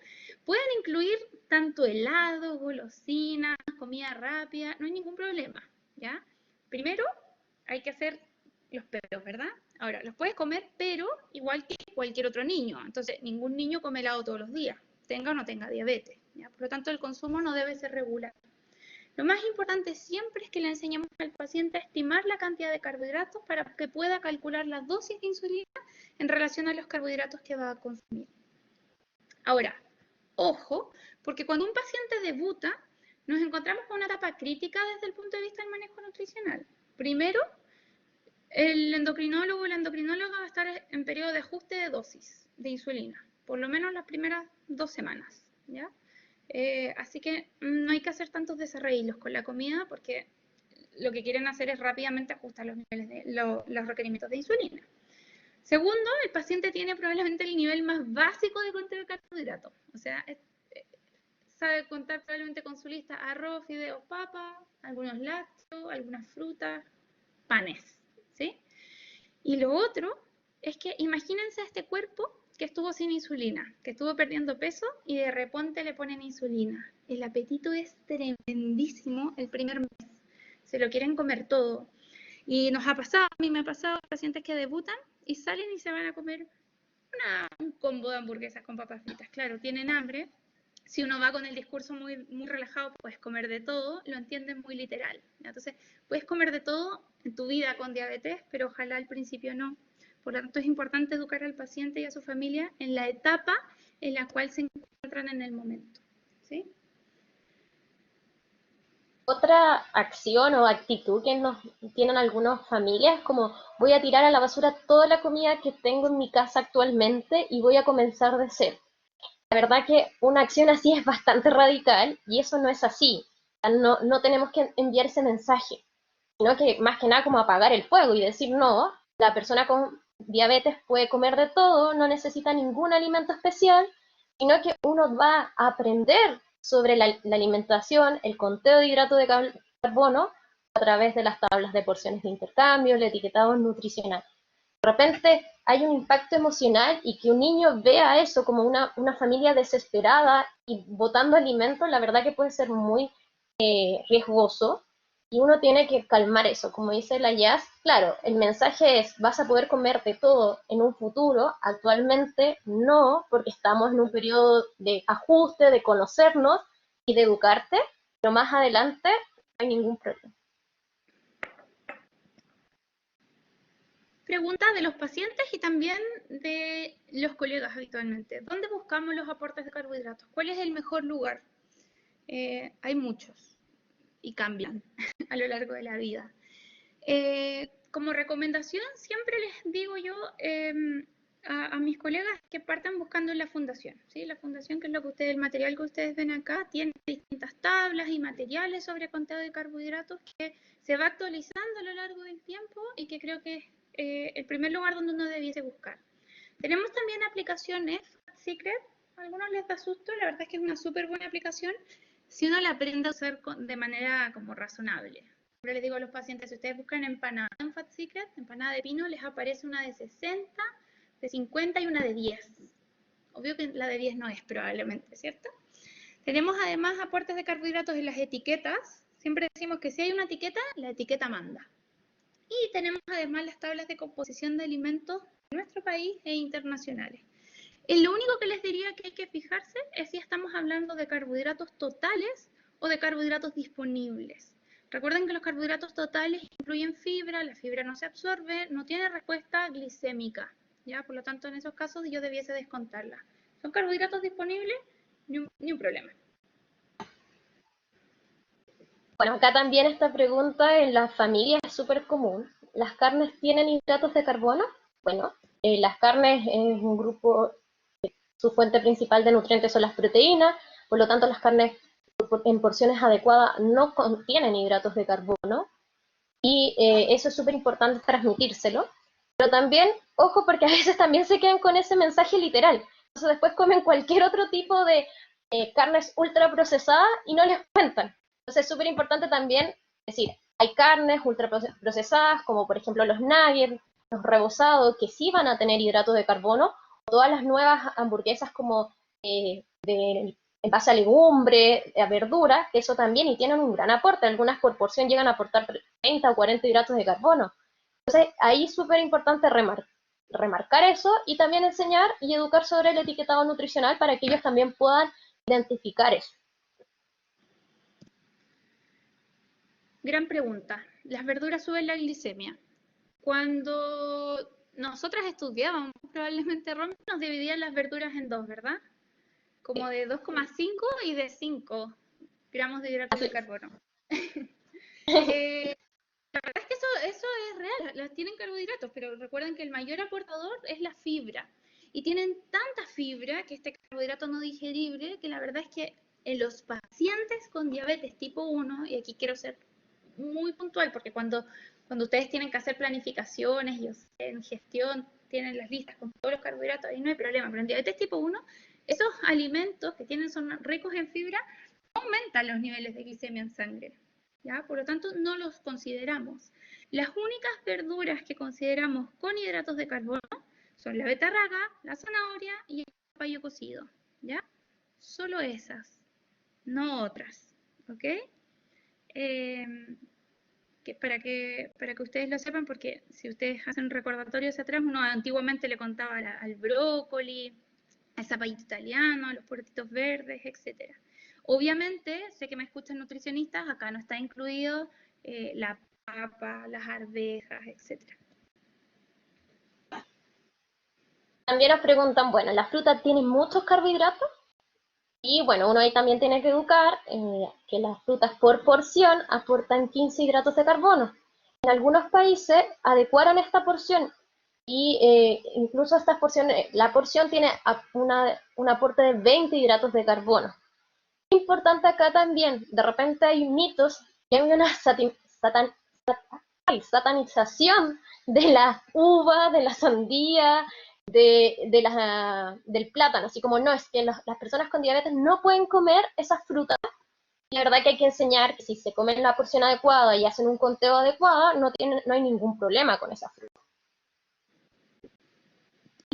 Pueden incluir tanto helado, golosinas, comida rápida, no hay ningún problema. ¿Ya? Primero, hay que hacer los peros, ¿verdad? Ahora, los puedes comer, pero igual que cualquier otro niño. Entonces, ningún niño come helado todos los días, tenga o no tenga diabetes. ¿Ya? Por lo tanto, el consumo no debe ser regular. Lo más importante siempre es que le enseñemos al paciente a estimar la cantidad de carbohidratos para que pueda calcular la dosis de insulina en relación a los carbohidratos que va a consumir. Ahora, ojo, porque cuando un paciente debuta, nos encontramos con una etapa crítica desde el punto de vista del manejo nutricional. Primero, el endocrinólogo o la endocrinóloga va a estar en periodo de ajuste de dosis de insulina, por lo menos las primeras 2 semanas, ¿ya? Así que no hay que hacer tantos desarreglos con la comida porque lo que quieren hacer es rápidamente ajustar los niveles de los requerimientos de insulina. Segundo, el paciente tiene probablemente el nivel más básico de conteo de carbohidratos, o sea, sabe contar probablemente con su lista arroz, fideos, papa, algunos lácteos, algunas frutas, panes, ¿sí? Y lo otro es que imagínense este cuerpo que estuvo sin insulina, que estuvo perdiendo peso y de repente le ponen insulina. El apetito es tremendísimo el primer mes. Se lo quieren comer todo. Y nos ha pasado, a mí me ha pasado, pacientes que debutan y salen y se van a comer un combo de hamburguesas con papas fritas. Claro, tienen hambre. Si uno va con el discurso muy, muy relajado, puedes comer de todo, lo entienden muy literal. Entonces, puedes comer de todo en tu vida con diabetes, pero ojalá al principio no. Por lo tanto, es importante educar al paciente y a su familia en la etapa en la cual se encuentran en el momento. ¿Sí? Otra acción o actitud que tienen algunas familias es como voy a tirar a la basura toda la comida que tengo en mi casa actualmente y voy a comenzar de cero. La verdad que una acción así es bastante radical y eso no es así. No tenemos que enviar ese mensaje, sino que más que nada como apagar el fuego y decir no, la persona con diabetes puede comer de todo, no necesita ningún alimento especial, sino que uno va a aprender sobre la alimentación, el conteo de hidratos de carbono a través de las tablas de porciones de intercambio, el etiquetado nutricional. de repente hay un impacto emocional y que un niño vea eso como una familia desesperada y botando alimentos, la verdad que puede ser muy riesgoso y uno tiene que calmar eso. Como dice la Jazz, claro, el mensaje es, vas a poder comerte todo en un futuro, actualmente no, porque estamos en un periodo de ajuste, de conocernos y de educarte, pero más adelante no hay ningún problema. Preguntas de los pacientes y también de los colegas habitualmente. ¿Dónde buscamos los aportes de carbohidratos? ¿Cuál es el mejor lugar? Hay muchos y cambian a lo largo de la vida. Como recomendación, siempre les digo yo a mis colegas que partan buscando en la fundación. ¿Sí? La fundación, que es lo que ustedes, el material que ustedes ven acá, tiene distintas tablas y materiales sobre conteo de carbohidratos que se va actualizando a lo largo del tiempo y que creo que es el primer lugar donde uno debiese buscar. Tenemos también aplicaciones, Fat Secret, a algunos les da susto, la verdad es que es una súper buena aplicación si uno la aprende a usar de manera como razonable. Siempre les digo a los pacientes, si ustedes buscan empanada en Fat Secret, empanada de pino, les aparece una de 60, de 50 y una de 10. Obvio que la de 10 no es probablemente, ¿cierto? Tenemos además aportes de carbohidratos en las etiquetas. Siempre decimos que si hay una etiqueta, la etiqueta manda. Y tenemos además las tablas de composición de alimentos de nuestro país e internacionales. Lo único que les diría que hay que fijarse es si estamos hablando de carbohidratos totales o de carbohidratos disponibles. Recuerden que los carbohidratos totales incluyen fibra, la fibra no se absorbe, no tiene respuesta glicémica, ¿ya? Por lo tanto, en esos casos yo debiese descontarla. ¿Son carbohidratos disponibles? Ni un problema. Bueno, acá también esta pregunta en las familias es súper común. ¿Las carnes tienen hidratos de carbono? Bueno, las carnes es un grupo, su fuente principal de nutrientes son las proteínas, por lo tanto las carnes en porciones adecuadas no contienen hidratos de carbono y eso es súper importante transmitírselo. Pero también, ojo, porque a veces también se quedan con ese mensaje literal. Entonces después comen cualquier otro tipo de carnes ultraprocesadas y no les cuentan. Entonces es súper importante también decir, hay carnes ultraprocesadas, como por ejemplo los nuggets, los rebozados, que sí van a tener hidratos de carbono, o todas las nuevas hamburguesas como en base a legumbre, a verdura, que eso también, y tienen un gran aporte. Algunas por porción llegan a aportar 30 o 40 hidratos de carbono. Entonces, ahí es súper importante remarcar eso y también enseñar y educar sobre el etiquetado nutricional para que ellos también puedan identificar eso. Gran pregunta. Las verduras suben la glicemia. Cuando nosotras estudiábamos, probablemente Romy nos dividían las verduras en dos, ¿verdad? Como de 2,5 y de 5 gramos de hidratos de carbono. La verdad es que eso es real, las tienen carbohidratos, pero recuerden que el mayor aportador es la fibra. Y tienen tanta fibra que este carbohidrato no digerible, que la verdad es que en los pacientes con diabetes tipo 1, y aquí quiero ser muy puntual, porque cuando ustedes tienen que hacer planificaciones y en gestión tienen las listas con todos los carbohidratos, ahí no hay problema, pero en diabetes tipo 1, esos alimentos que son ricos en fibra aumentan los niveles de glicemia en sangre. ¿Ya? Por lo tanto, no los consideramos. Las únicas verduras que consideramos con hidratos de carbono son la betarraga, la zanahoria y el zapallo cocido. ¿Ya? Solo esas, no otras. ¿Ok? Para que ustedes lo sepan, porque si ustedes hacen recordatorios atrás, uno antiguamente le contaba al brócoli, al zapallito italiano, a los porotitos verdes, etc. Obviamente, sé que me escuchan nutricionistas, acá no está incluido la papa, las arvejas, etc. También nos preguntan, bueno, ¿la fruta tiene muchos carbohidratos? Y bueno, uno ahí también tiene que educar que las frutas por porción aportan 15 hidratos de carbono. En algunos países adecuaron esta porción y incluso estas porciones, la porción tiene un aporte de 20 hidratos de carbono. Importante acá también, de repente hay mitos y hay una satanización de la uva, de la sandía, del plátano, así como no, es que las personas con diabetes no pueden comer esas frutas. La verdad que hay que enseñar que si se comen la porción adecuada y hacen un conteo adecuado, no hay ningún problema con esa fruta.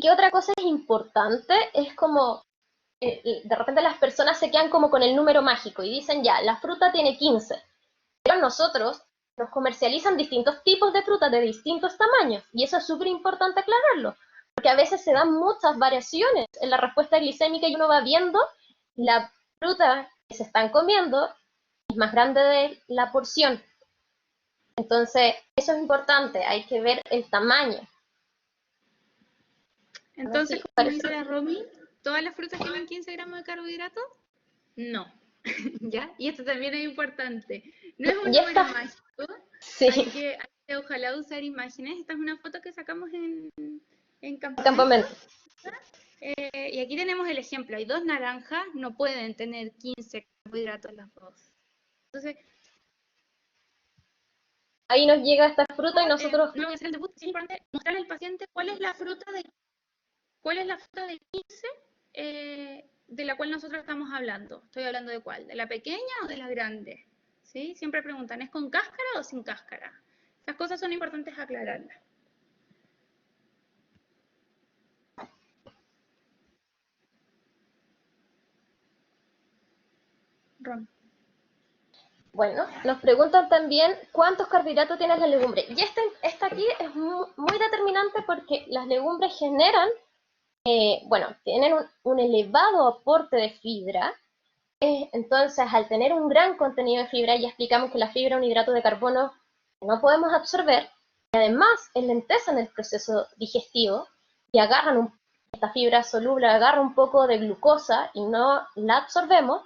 ¿Qué otra cosa es importante? Es como, de repente las personas se quedan como con el número mágico y dicen, ya, la fruta tiene 15, pero nosotros nos comercializan distintos tipos de frutas de distintos tamaños, y eso es súper importante aclararlo, porque a veces se dan muchas variaciones en la respuesta glicémica y uno va viendo la fruta que se están comiendo es más grande de la porción. Entonces, eso es importante, hay que ver el tamaño. Entonces, Sí, como parece. dice la Romy, ¿todas las frutas tienen 15 gramos de carbohidratos? No. ¿Ya? Y esto también es importante. No es un Y número esta, mágico, sí, hay que ojalá usar imágenes. Esta es una foto que sacamos en campamento. campamento. Y aquí tenemos el ejemplo. Hay dos naranjas, no pueden tener 15 carbohidratos las dos. Entonces, Ahí nos llega esta fruta y nosotros, no voy a hacer el debut, es importante mostrarle al paciente cuál es la fruta de 15 de la cual nosotros estamos hablando. Estoy hablando de cuál, de la pequeña o de la grande. ¿Sí? Siempre preguntan, ¿es con cáscara o sin cáscara? Estas cosas son importantes aclararlas. Ron. bueno, nos preguntan también cuántos carbohidratos tiene la legumbre. Y esta aquí es muy determinante porque las legumbres generan, bueno, tienen un elevado aporte de fibra. Entonces, al tener un gran contenido de fibra, ya explicamos que la fibra es un hidrato de carbono que no podemos absorber, y además enlentecen el proceso digestivo y esta fibra soluble agarra un poco de glucosa y no la absorbemos,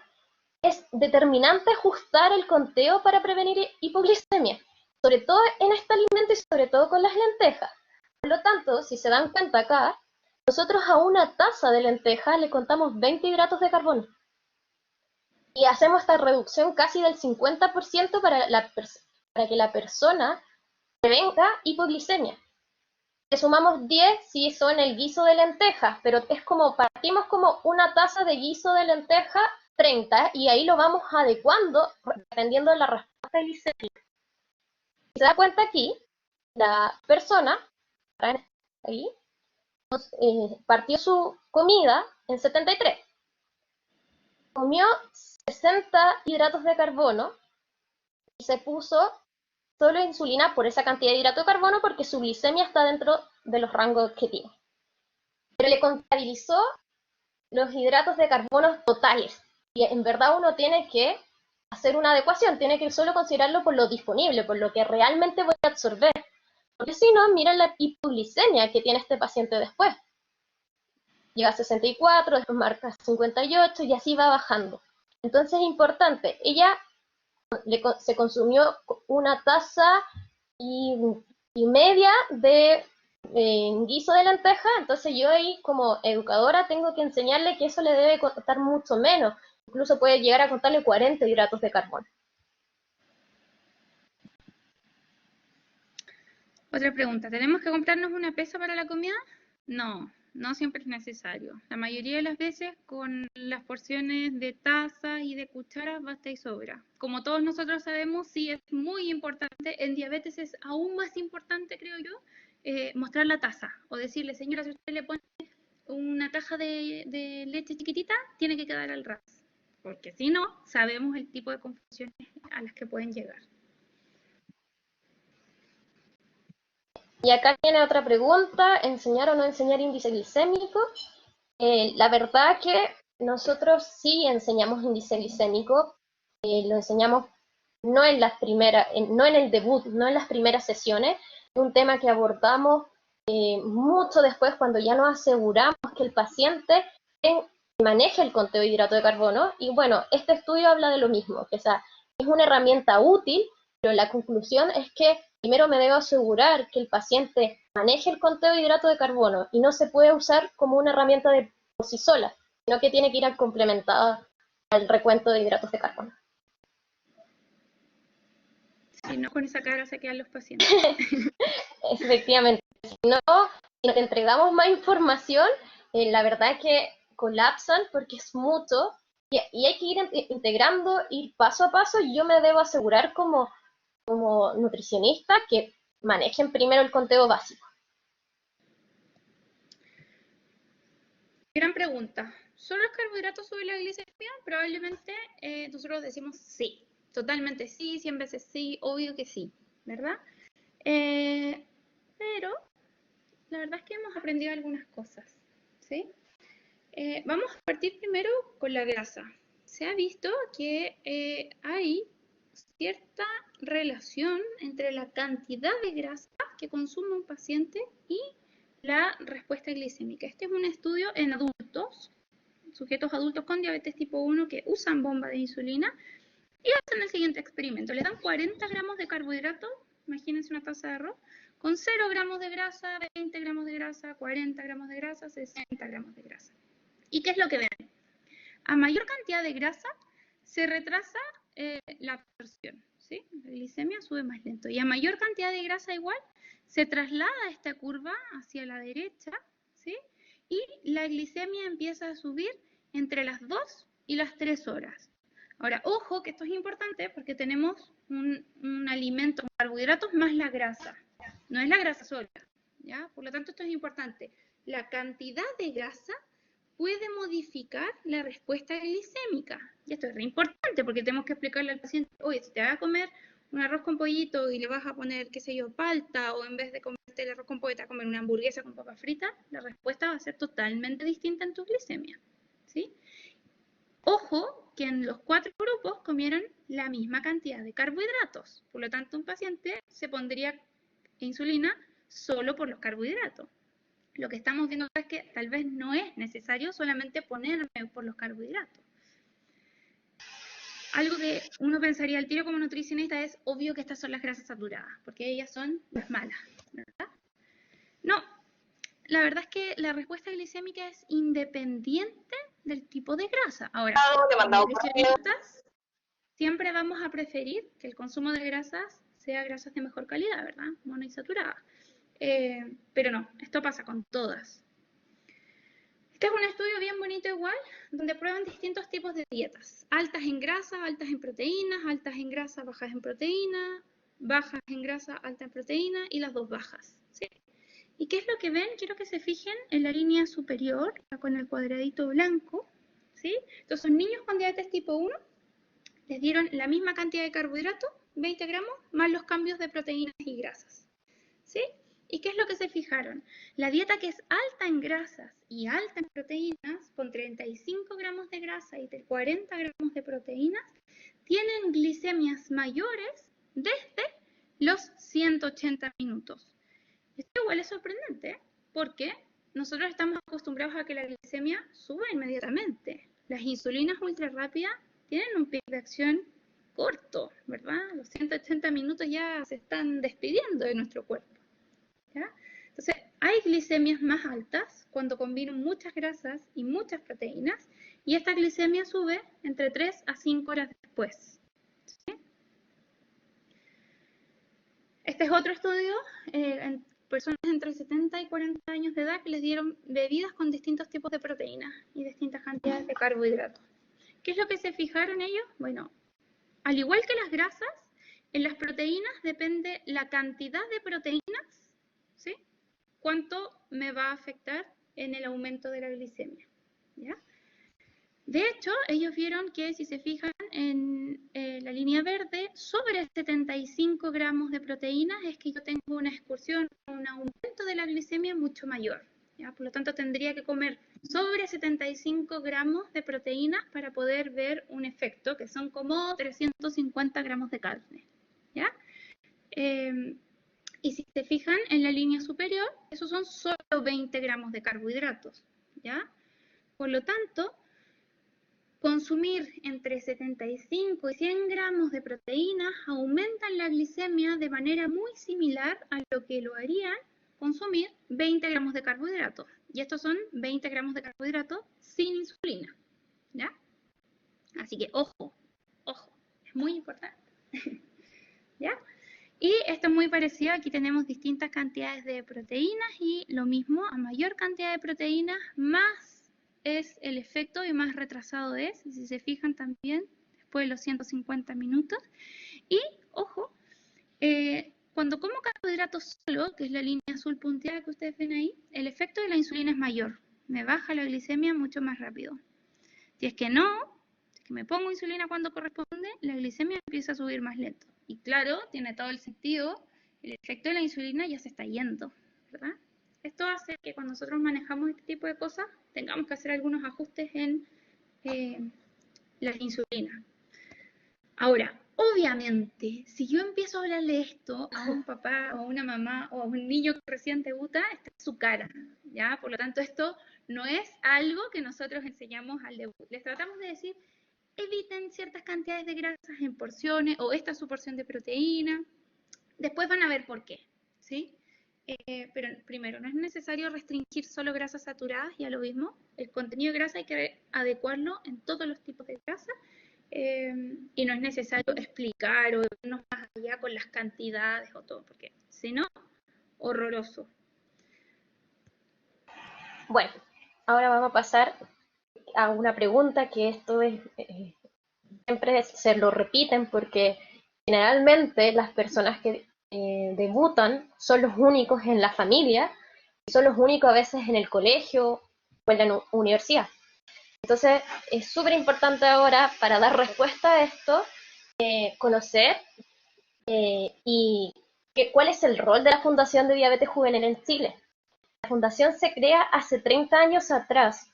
es determinante ajustar el conteo para prevenir hipoglicemia, sobre todo en este alimento y sobre todo con las lentejas. Por lo tanto, si se dan cuenta acá, nosotros a una taza de lentejas le contamos 20 hidratos de carbono. Y hacemos esta reducción casi del 50% para que la persona prevenga hipoglicemia. Le sumamos 10 si son el guiso de lentejas, pero es como partimos como una taza de guiso de lentejas 30 y ahí lo vamos adecuando dependiendo de la respuesta glicémica. Si se da cuenta aquí, la persona ahí, partió su comida en 73. Comió 60 hidratos de carbono y se puso solo insulina por esa cantidad de hidrato de carbono porque su glicemia está dentro de los rangos objetivos. Pero le contabilizó los hidratos de carbono totales. Y en verdad uno tiene que hacer una adecuación, tiene que solo considerarlo por lo disponible, por lo que realmente voy a absorber. Porque si no, miren la hipoglicemia que tiene este paciente después. Llega a 64, después marca 58 y así va bajando. Entonces es importante, ella se consumió una taza y media de guiso de lenteja, entonces yo ahí como educadora tengo que enseñarle que eso le debe contar mucho menos, incluso puede llegar a contarle 40 hidratos de carbono. Otra pregunta, ¿tenemos que comprarnos una pesa para la comida? No, no siempre es necesario. La mayoría de las veces con las porciones de taza y de cucharas basta y sobra. Como todos nosotros sabemos, sí es muy importante, en diabetes es aún más importante, creo yo, mostrar la taza o decirle, señora, si usted le pone una caja de leche chiquitita, tiene que quedar al ras, porque si no, sabemos el tipo de confusiones a las que pueden llegar. Y acá viene otra pregunta, ¿enseñar o no enseñar índice glicémico? La verdad que nosotros sí enseñamos índice glicémico, lo enseñamos no en las primeras, no en el debut, no en las primeras sesiones, es un tema que abordamos mucho después cuando ya nos aseguramos que el paciente maneje el conteo de hidrato de carbono. Y bueno, este estudio habla de lo mismo, que es una herramienta útil, pero la conclusión es que primero me debo asegurar que el paciente maneje el conteo de hidrato de carbono y no se puede usar como una herramienta por sí sola, sino que tiene que ir complementada al recuento de hidratos de carbono. Si no, con esa cara se quedan los pacientes. Efectivamente, si no te entregamos más información, la verdad es que colapsan porque es mucho y hay que ir integrando, ir paso a paso, y yo me debo asegurar como nutricionista que manejen primero el conteo básico. Gran pregunta. ¿Solo los carbohidratos suben la glicemia? Probablemente nosotros decimos sí. Totalmente sí, 100 veces sí, obvio que sí, ¿verdad? Pero la verdad es que hemos aprendido algunas cosas, ¿sí? Vamos a partir primero con la grasa. Se ha visto que hay cierta relación entre la cantidad de grasa que consume un paciente y la respuesta glicémica. Este es un estudio en adultos, sujetos adultos con diabetes tipo 1 que usan bomba de insulina y hacen el siguiente experimento. Le dan 40 gramos de carbohidrato, imagínense una taza de arroz, con 0 gramos de grasa, 20 gramos de grasa, 40 gramos de grasa, 60 gramos de grasa. ¿Y qué es lo que ven? A mayor cantidad de grasa se retrasa la absorción, ¿sí? La glicemia sube más lento. Y a mayor cantidad de grasa igual, se traslada esta curva hacia la derecha, ¿sí? Y la glicemia empieza a subir entre las 2 y las 3 horas. Ahora, ojo que esto es importante porque tenemos un alimento, carbohidratos más la grasa. No es la grasa sola, ¿ya? Por lo tanto, esto es importante. La cantidad de grasa puede modificar la respuesta glicémica. Y esto es re importante porque tenemos que explicarle al paciente, oye, si te vas a comer un arroz con pollito y le vas a poner, qué sé yo, palta, o en vez de comerte el arroz con pollo te vas a comer una hamburguesa con papa frita, la respuesta va a ser totalmente distinta en tu glicemia, ¿sí? Ojo que en los 4 grupos comieron la misma cantidad de carbohidratos. Por lo tanto, un paciente se pondría insulina solo por los carbohidratos. Lo que estamos viendo es que tal vez no es necesario solamente ponerme por los carbohidratos. Algo que uno pensaría al tiro como nutricionista es obvio que estas son las grasas saturadas, porque ellas son las malas, ¿verdad? No, la verdad es que la respuesta glicémica es independiente del tipo de grasa. Ahora, como nutricionistas, siempre vamos a preferir que el consumo de grasas sea grasas de mejor calidad, ¿verdad? Monoinsaturadas. Pero no, esto pasa con todas. Este es un estudio bien bonito igual, donde prueban distintos tipos de dietas. Altas en grasa, altas en proteínas, altas en grasa, bajas en proteína, bajas en grasa, altas en proteína y las dos bajas, ¿sí? ¿Y qué es lo que ven? Quiero que se fijen en la línea superior, con el cuadradito blanco, ¿sí? Entonces, son niños con diabetes tipo 1, les dieron la misma cantidad de carbohidratos, 20 gramos, más los cambios de proteínas y grasas, ¿sí? ¿Y qué es lo que se fijaron? La dieta que es alta en grasas y alta en proteínas, con 35 gramos de grasa y 40 gramos de proteínas, tienen glicemias mayores desde los 180 minutos. Esto igual es sorprendente, porque nosotros estamos acostumbrados a que la glicemia suba inmediatamente. Las insulinas ultra rápidas tienen un pico de acción corto, ¿verdad? Los 180 minutos ya se están despidiendo de nuestro cuerpo, ¿ya? Entonces, hay glicemias más altas cuando combino muchas grasas y muchas proteínas, y esta glicemia sube entre 3 a 5 horas después, ¿sí? Este es otro estudio en personas entre 70 y 40 años de edad que les dieron bebidas con distintos tipos de proteínas y distintas cantidades de carbohidratos. ¿Qué es lo que se fijaron ellos? Bueno, al igual que las grasas, en las proteínas depende la cantidad de proteínas, ¿sí? Cuánto me va a afectar en el aumento de la glicemia, ¿ya? De hecho, ellos vieron que si se fijan en la línea verde, sobre 75 gramos de proteínas es que yo tengo una excursión, un aumento de la glicemia mucho mayor, ¿ya? Por lo tanto, tendría que comer sobre 75 gramos de proteínas para poder ver un efecto, que son como 350 gramos de carne, ¿ya? Y si se fijan en la línea superior, esos son solo 20 gramos de carbohidratos, ¿ya? Por lo tanto, consumir entre 75 y 100 gramos de proteínas aumentan la glicemia de manera muy similar a lo que lo harían consumir 20 gramos de carbohidratos. Y estos son 20 gramos de carbohidratos sin insulina, ¿ya? Así que ojo, ojo, es muy importante, ¿ya? Y esto es muy parecido, aquí tenemos distintas cantidades de proteínas y lo mismo, a mayor cantidad de proteínas, más es el efecto y más retrasado es, si se fijan también, después de los 150 minutos. Y, ojo, cuando como carbohidratos solo, que es la línea azul punteada que ustedes ven ahí, el efecto de la insulina es mayor, me baja la glicemia mucho más rápido. Si es que no, si es que me pongo insulina cuando corresponde, la glicemia empieza a subir más lento. Y claro, tiene todo el sentido, el efecto de la insulina ya se está yendo, ¿verdad? Esto hace que cuando nosotros manejamos este tipo de cosas, tengamos que hacer algunos ajustes en la insulina. Ahora, obviamente, si yo empiezo a hablarle esto a un papá o a una mamá o a un niño que recién debuta, está en su cara, ¿ya? Por lo tanto, esto no es algo que nosotros enseñamos al debut. Les tratamos de decir, eviten ciertas cantidades de grasas en porciones o esta es su porción de proteína. Después van a ver por qué, ¿sí? Pero primero, no es necesario restringir solo grasas saturadas, ya lo mismo. El contenido de grasa hay que adecuarlo en todos los tipos de grasa. Y no es necesario explicar o irnos más allá con las cantidades o todo, porque si no, horroroso. Bueno, ahora vamos a pasar a una pregunta que esto es, siempre se lo repiten porque generalmente las personas que debutan son los únicos en la familia y son los únicos a veces en el colegio o en la universidad. Entonces es súper importante ahora para dar respuesta a esto, conocer y cuál es el rol de la Fundación de Diabetes Juvenil en Chile. La fundación se crea hace 30 años atrás,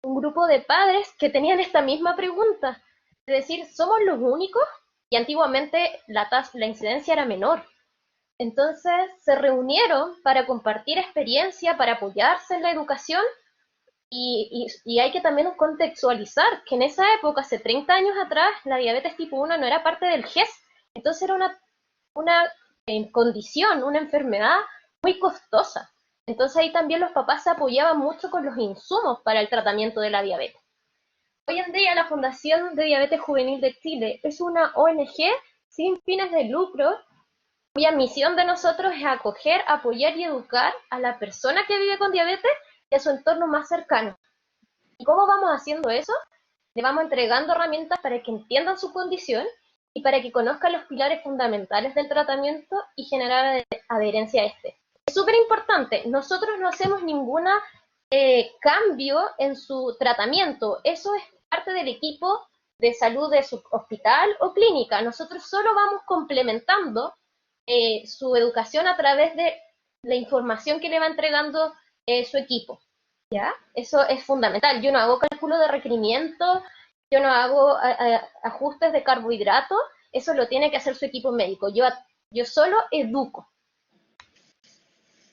un grupo de padres que tenían esta misma pregunta, es decir, ¿somos los únicos? Y antiguamente la incidencia era menor. Entonces se reunieron para compartir experiencia, para apoyarse en la educación y hay que también contextualizar que en esa época, hace 30 años atrás, la diabetes tipo 1 no era parte del GES, entonces era una condición, una enfermedad muy costosa. Entonces ahí también los papás se apoyaban mucho con los insumos para el tratamiento de la diabetes. Hoy en día la Fundación de Diabetes Juvenil de Chile es una ONG sin fines de lucro, cuya misión de nosotros es acoger, apoyar y educar a la persona que vive con diabetes y a su entorno más cercano. ¿Y cómo vamos haciendo eso? Le vamos entregando herramientas para que entiendan su condición y para que conozcan los pilares fundamentales del tratamiento y generar adherencia a este. Es súper importante, nosotros no hacemos ningún cambio en su tratamiento, eso es parte del equipo de salud de su hospital o clínica. Nosotros solo vamos complementando su educación a través de la información que le va entregando su equipo. ¿Ya? Eso es fundamental. Yo no hago cálculo de requerimiento, yo no hago ajustes de carbohidratos, eso lo tiene que hacer su equipo médico. Yo solo educo.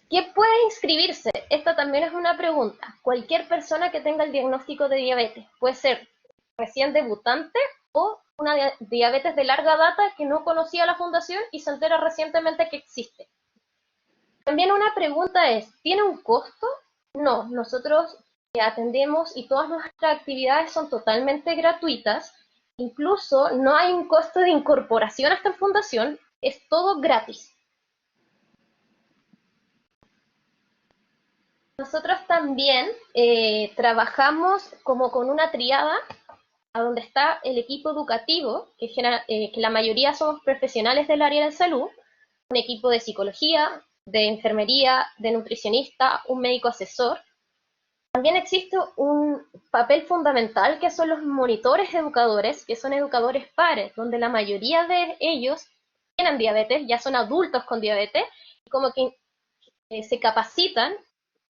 ¿Quién puede inscribirse? Esta también es una pregunta. Cualquier persona que tenga el diagnóstico de diabetes. Puede ser recién debutante o una diabetes de larga data que no conocía la fundación y se entera recientemente que existe. También una pregunta es, ¿tiene un costo? No, nosotros atendemos y todas nuestras actividades son totalmente gratuitas. Incluso no hay un costo de incorporación a esta fundación, es todo gratis. Nosotros también trabajamos como con una triada a donde está el equipo educativo, que la mayoría somos profesionales del área de salud, un equipo de psicología, de enfermería, de nutricionista, un médico asesor. También existe un papel fundamental que son los monitores educadores, que son educadores pares, donde la mayoría de ellos tienen diabetes, ya son adultos con diabetes, y como que se capacitan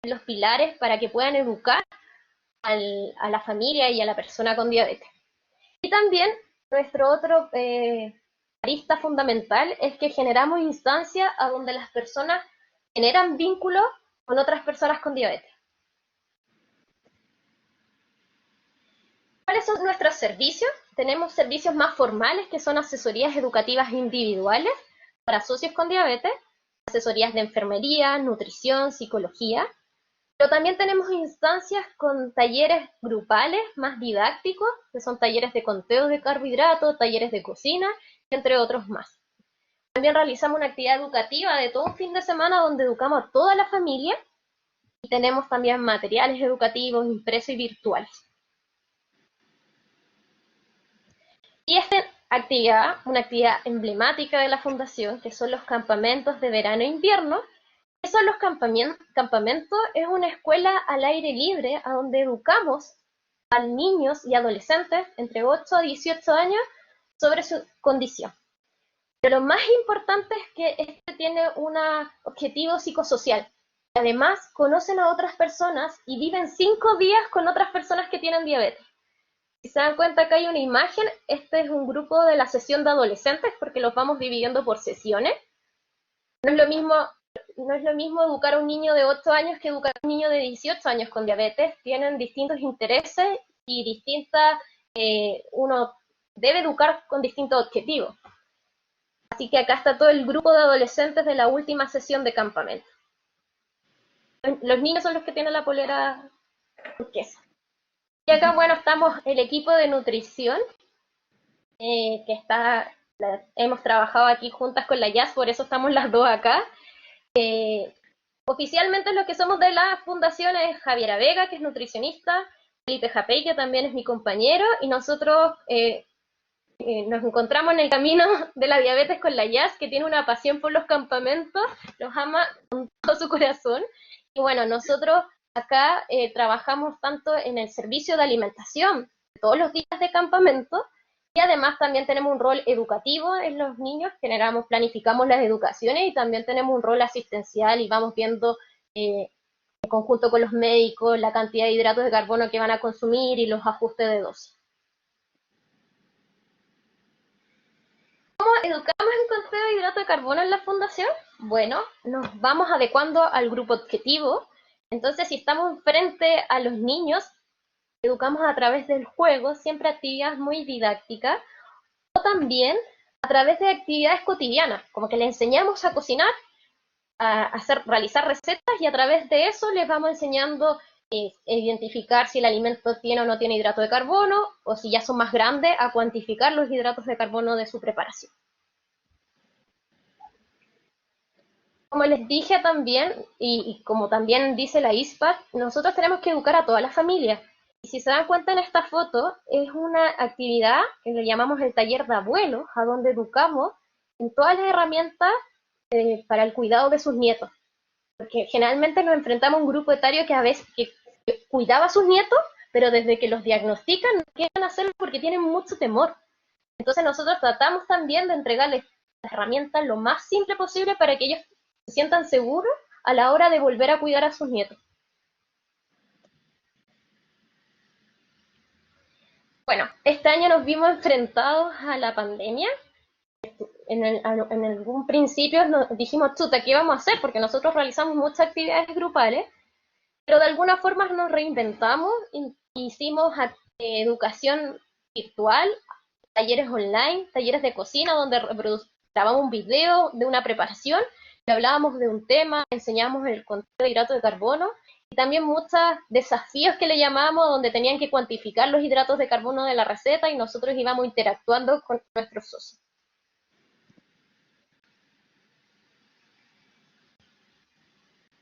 en los pilares para que puedan educar a la familia y a la persona con diabetes. Y también nuestro otro arista fundamental es que generamos instancias a donde las personas generan vínculos con otras personas con diabetes. ¿Cuáles son nuestros servicios? Tenemos servicios más formales que son asesorías educativas individuales para socios con diabetes, asesorías de enfermería, nutrición, psicología, pero también tenemos instancias con talleres grupales más didácticos, que son talleres de conteo de carbohidratos, talleres de cocina, entre otros más. También realizamos una actividad educativa de todo un fin de semana donde educamos a toda la familia y tenemos también materiales educativos impresos y virtuales. Y esta actividad, una actividad emblemática de la Fundación, que son los campamentos de verano e invierno, Eso en los campamentos es una escuela al aire libre a donde educamos a niños y adolescentes entre 8 a 18 años sobre su condición. Pero lo más importante es que este tiene un objetivo psicosocial. Además, conocen a otras personas y viven 5 días con otras personas que tienen diabetes. Si se dan cuenta que hay una imagen, este es un grupo de la sesión de adolescentes porque los vamos dividiendo por sesiones. No es lo mismo educar a un niño de 8 años que educar a un niño de 18 años con diabetes. Tienen distintos intereses y uno debe educar con distintos objetivos. Así que acá está todo el grupo de adolescentes de la última sesión de campamento. Los niños son los que tienen la polera turquesa. Y acá, bueno, estamos el equipo de nutrición, hemos trabajado aquí juntas con la Jazz, por eso estamos las dos acá. Oficialmente lo que somos de la fundación es Javiera Vega, que es nutricionista, Felipe Japey, que también es mi compañero, y nosotros nos encontramos en el camino de la diabetes con la Jazz, que tiene una pasión por los campamentos, los ama con todo su corazón. Y bueno, nosotros acá trabajamos tanto en el servicio de alimentación todos los días de campamento, y además también tenemos un rol educativo en los niños, planificamos las educaciones y también tenemos un rol asistencial y vamos viendo en conjunto con los médicos la cantidad de hidratos de carbono que van a consumir y los ajustes de dosis. ¿Cómo educamos en conteo de hidrato de carbono en la fundación? Bueno, nos vamos adecuando al grupo objetivo. Entonces, si estamos frente a los niños, educamos a través del juego, siempre actividades muy didácticas, o también a través de actividades cotidianas, como que les enseñamos a cocinar, realizar recetas, y a través de eso les vamos enseñando identificar si el alimento tiene o no tiene hidrato de carbono, o si ya son más grandes, a cuantificar los hidratos de carbono de su preparación. Como les dije también, y como también dice la ISPAC, nosotros tenemos que educar a toda la familia. Y si se dan cuenta en esta foto, es una actividad que le llamamos el taller de abuelos, a donde educamos en todas las herramientas para el cuidado de sus nietos. Porque generalmente nos enfrentamos a un grupo etario que a veces cuidaba a sus nietos, pero desde que los diagnostican no quieren hacerlo porque tienen mucho temor. Entonces nosotros tratamos también de entregarles las herramientas lo más simple posible para que ellos se sientan seguros a la hora de volver a cuidar a sus nietos. Bueno, este año nos vimos enfrentados a la pandemia. En algún principio nos dijimos, chuta, ¿qué vamos a hacer? Porque nosotros realizamos muchas actividades grupales, pero de alguna forma nos reinventamos, hicimos educación virtual, talleres online, talleres de cocina, donde grabamos un video de una preparación, y hablábamos de un tema, enseñamos el conteo de hidratos de carbono, y también muchos desafíos que le llamamos, donde tenían que cuantificar los hidratos de carbono de la receta, y nosotros íbamos interactuando con nuestros socios.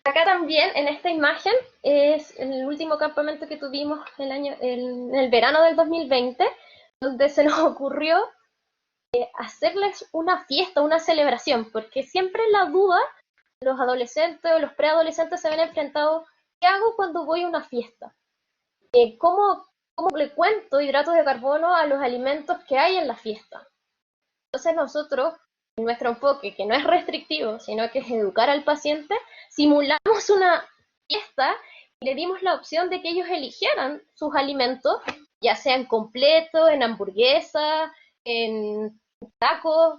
Acá también, en esta imagen, es el último campamento que tuvimos en el verano del 2020, donde se nos ocurrió hacerles una fiesta, una celebración, porque siempre la duda, los adolescentes o los preadolescentes se ven enfrentados, ¿qué hago cuando voy a una fiesta? ¿Cómo le cuento hidratos de carbono a los alimentos que hay en la fiesta? Entonces nosotros, en nuestro enfoque, que no es restrictivo, sino que es educar al paciente, simulamos una fiesta y le dimos la opción de que ellos eligieran sus alimentos, ya sean completos, en hamburguesas, en tacos,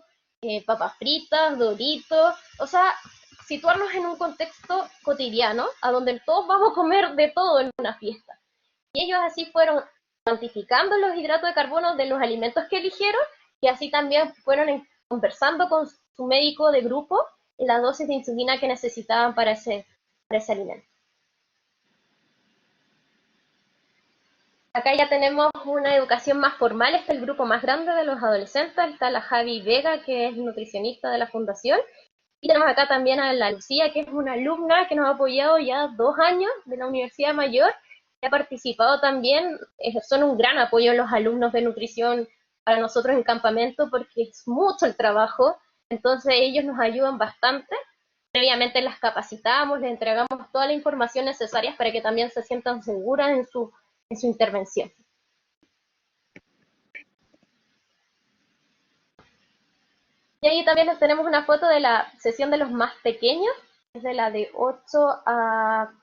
papas fritas, doritos, o sea, situarnos en un contexto cotidiano, a donde todos vamos a comer de todo en una fiesta. Y ellos así fueron cuantificando los hidratos de carbono de los alimentos que eligieron, y así también fueron conversando con su médico de grupo la dosis de insulina que necesitaban para ese alimento. Acá ya tenemos una educación más formal, este es el grupo más grande de los adolescentes, está la Javi Vega, que es nutricionista de la fundación, y tenemos acá también a la Lucía, que es una alumna que nos ha apoyado ya 2 años de la Universidad Mayor, que ha participado también, son un gran apoyo los alumnos de nutrición para nosotros en campamento, porque es mucho el trabajo, entonces ellos nos ayudan bastante. Previamente las capacitamos, les entregamos toda la información necesaria para que también se sientan seguras en su intervención. Y ahí también tenemos una foto de la sesión de los más pequeños, es de la de 8 a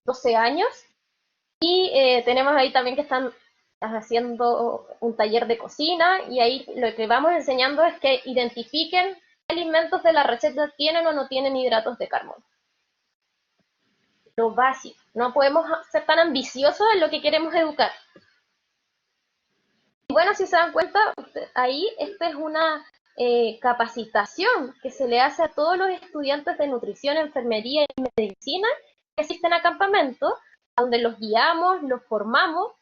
12 años. Y tenemos ahí también que están haciendo un taller de cocina, y ahí lo que vamos enseñando es que identifiquen qué alimentos de la receta tienen o no tienen hidratos de carbono. Lo básico, no podemos ser tan ambiciosos en lo que queremos educar. Y bueno, si se dan cuenta, ahí esta es una capacitación que se le hace a todos los estudiantes de nutrición, enfermería y medicina que asisten a campamentos, donde los guiamos, los formamos,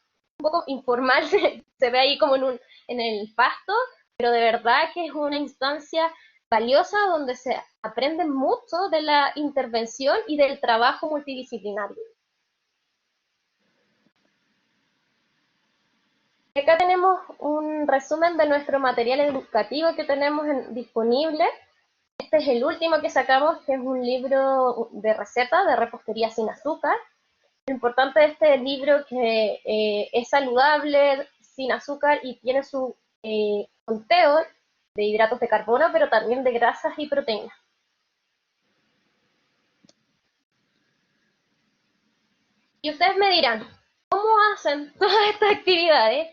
un poco informal, se ve ahí como en el pasto, pero de verdad que es una instancia valiosa donde se aprende mucho de la intervención y del trabajo multidisciplinario. Acá tenemos un resumen de nuestro material educativo que tenemos disponible. Este es el último que sacamos, que es un libro de receta de repostería sin azúcar. Lo importante de este libro es que es saludable, sin azúcar, y tiene su conteo de hidratos de carbono, pero también de grasas y proteínas. Y ustedes me dirán, ¿cómo hacen todas estas actividades?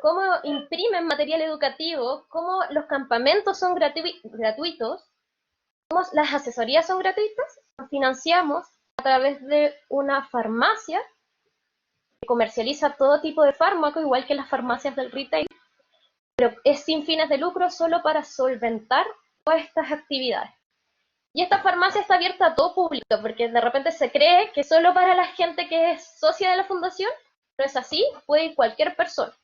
¿Cómo imprimen material educativo? ¿Cómo los campamentos son gratuitos? ¿Cómo las asesorías son gratuitas? Nos financiamos a través de una farmacia que comercializa todo tipo de fármacos, igual que las farmacias del retail, pero es sin fines de lucro, solo para solventar todas estas actividades. Y esta farmacia está abierta a todo público, porque de repente se cree que solo para la gente que es socia de la fundación. No es así, puede ir cualquier persona.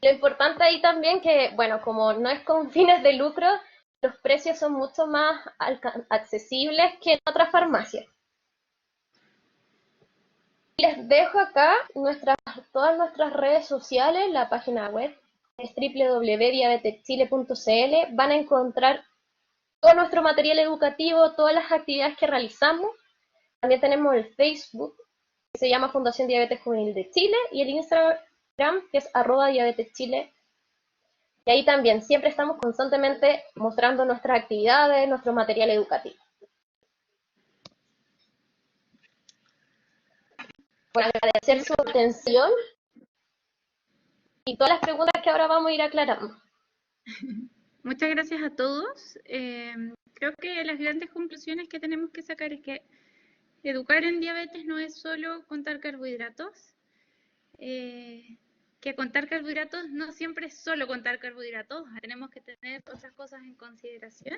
Lo importante ahí también que, bueno, como no es con fines de lucro, los precios son mucho más accesibles que en otras farmacias. Les dejo acá todas nuestras redes sociales, la página web es www.diabetechile.cl. Van a encontrar todo nuestro material educativo, todas las actividades que realizamos. También tenemos el Facebook, que se llama Fundación Diabetes Juvenil de Chile, y el Instagram, que es @diabetechile. Y ahí también siempre estamos constantemente mostrando nuestras actividades, nuestro material educativo. Por agradecer su atención y todas las preguntas que ahora vamos a ir aclarando. Muchas gracias a todos. Creo que las grandes conclusiones que tenemos que sacar es que educar en diabetes no es solo contar carbohidratos, que contar carbohidratos no siempre es solo contar carbohidratos, tenemos que tener otras cosas en consideración.